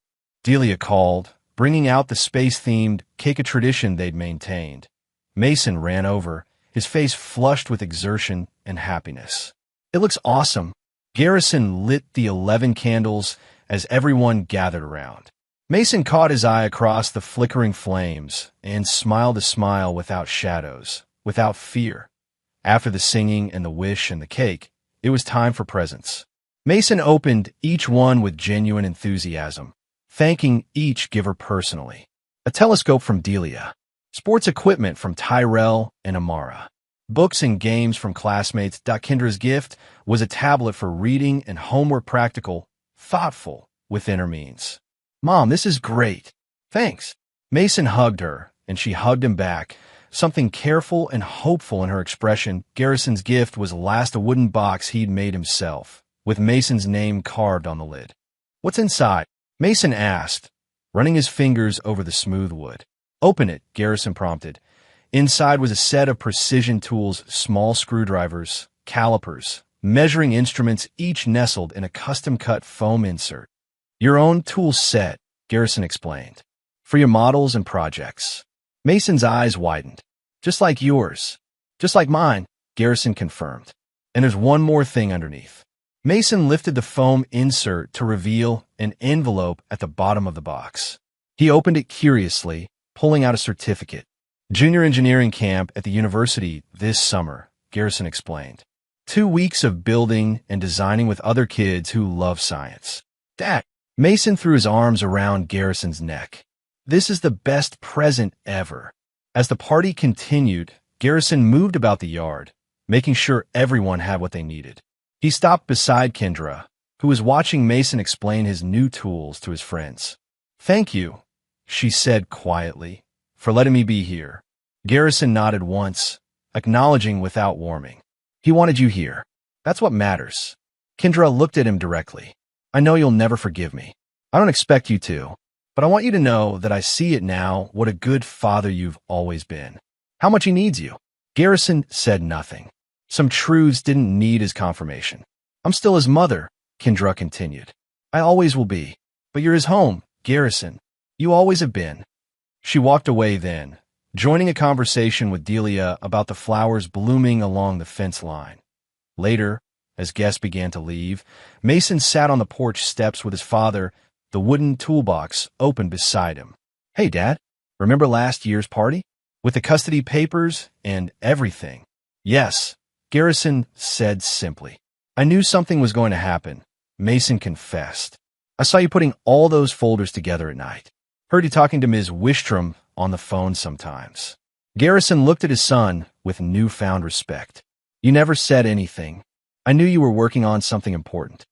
Delia called, bringing out the space-themed cake, a tradition they'd maintained. Mason ran over, his face flushed with exertion and happiness. It looks awesome. Garrison lit the 11 candles as everyone gathered around. Mason caught his eye across the flickering flames and smiled a smile without shadows, without fear. After the singing and the wish and the cake, it was time for presents. Mason opened each one with genuine enthusiasm, thanking each giver personally. A telescope from Delia, sports equipment from Tyrell and Amara, books and games from classmates. Kendra's gift was a tablet for reading and homework, practical, thoughtful, within her means. Mom, this is great. Thanks. Mason hugged her, and she hugged him back, something careful and hopeful in her expression. Garrison's gift was last a wooden box he'd made himself, with Mason's name carved on the lid. What's inside? Mason asked, running his fingers over the smooth wood. Open it, Garrison prompted. Inside was a set of precision tools, small screwdrivers, calipers, measuring instruments, each nestled in a custom-cut foam insert. Your own tool set, Garrison explained, for your models and projects. Mason's eyes widened. Just like yours. Just like mine, Garrison confirmed. And there's one more thing underneath. Mason lifted the foam insert to reveal an envelope at the bottom of the box. He opened it curiously, pulling out a certificate. Junior engineering camp at the university this summer, Garrison explained. 2 weeks of building and designing with other kids who love science. Dad, Mason threw his arms around Garrison's neck. This is the best present ever. As the party continued, Garrison moved about the yard, making sure everyone had what they needed. He stopped beside Kendra, who was watching Mason explain his new tools to his friends. Thank you, she said quietly, for letting me be here. Garrison nodded once, acknowledging without warming. He wanted you here. That's what matters. Kendra looked at him directly. I know you'll never forgive me. I don't expect you to, but I want you to know that I see it now, what a good father you've always been. How much he needs you. Garrison said nothing. Some truths didn't need his confirmation. I'm still his mother, Kendra continued. I always will be. But you're his home, Garrison. You always have been. She walked away then, joining a conversation with Delia about the flowers blooming along the fence line. Later, as guests began to leave, Mason sat on the porch steps with his father, the wooden toolbox open beside him. Hey, Dad, remember last year's party? With the custody papers and everything. Yes, Garrison said simply. I knew something was going to happen, Mason confessed. I saw you putting all those folders together at night. Heard you talking to Ms. Wistrom on the phone sometimes. Garrison looked at his son with newfound respect. You never said anything. I knew you were working on something important.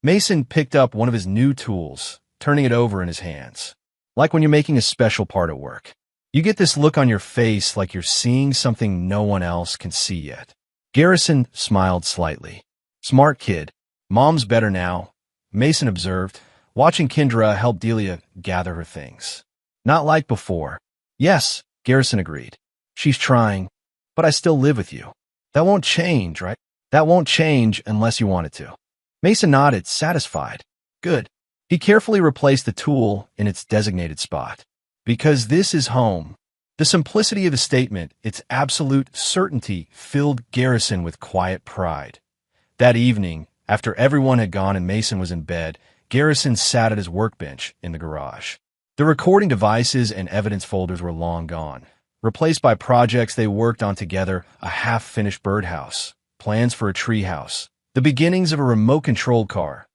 Mason picked up one of his new tools, turning it over in his hands. Like when you're making a special part at work. You get this look on your face like you're seeing something no one else can see yet. Garrison smiled slightly. Smart kid. Mom's better now, Mason observed, watching Kendra help Delia gather her things. Not like before. Yes, Garrison agreed. She's trying, but I still live with you. That won't change, right? That won't change unless you want it to. Mason nodded, satisfied. Good. He carefully replaced the tool in its designated spot. Because this is home. The simplicity of the statement, its absolute certainty, filled Garrison with quiet pride. That evening, after everyone had gone and Mason was in bed, Garrison sat at his workbench in the garage. The recording devices and evidence folders were long gone, replaced by projects they worked on together: a half-finished birdhouse, plans for a treehouse, the beginnings of a remote-controlled car.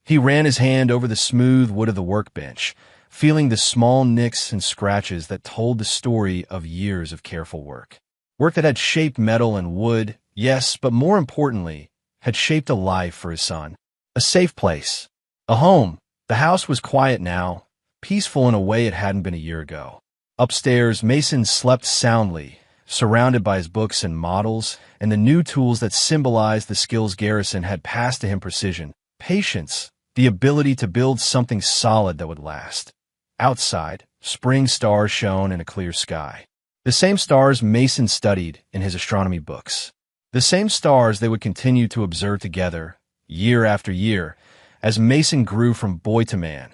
He ran his hand over the smooth wood of the workbench, feeling the small nicks and scratches that told the story of years of careful work. Work that had shaped metal and wood, yes, but more importantly, had shaped a life for his son. A safe place. A home. The house was quiet now, peaceful in a way it hadn't been a year ago. Upstairs, Mason slept soundly, surrounded by his books and models, and the new tools that symbolized the skills Garrison had passed to him: precision, patience, the ability to build something solid that would last. Outside, spring stars shone in a clear sky. The same stars Mason studied in his astronomy books. The same stars they would continue to observe together, year after year, as Mason grew from boy to man.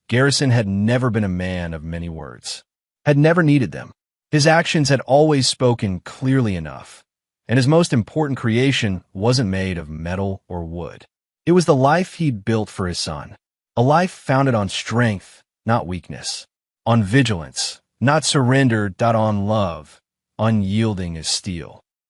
Garrison had never been a man of many words, had never needed them. His actions had always spoken clearly enough, and his most important creation wasn't made of metal or wood. It was the life he'd built for his son, a life founded on strength, not weakness, on vigilance, not surrender, on love, unyielding as steel.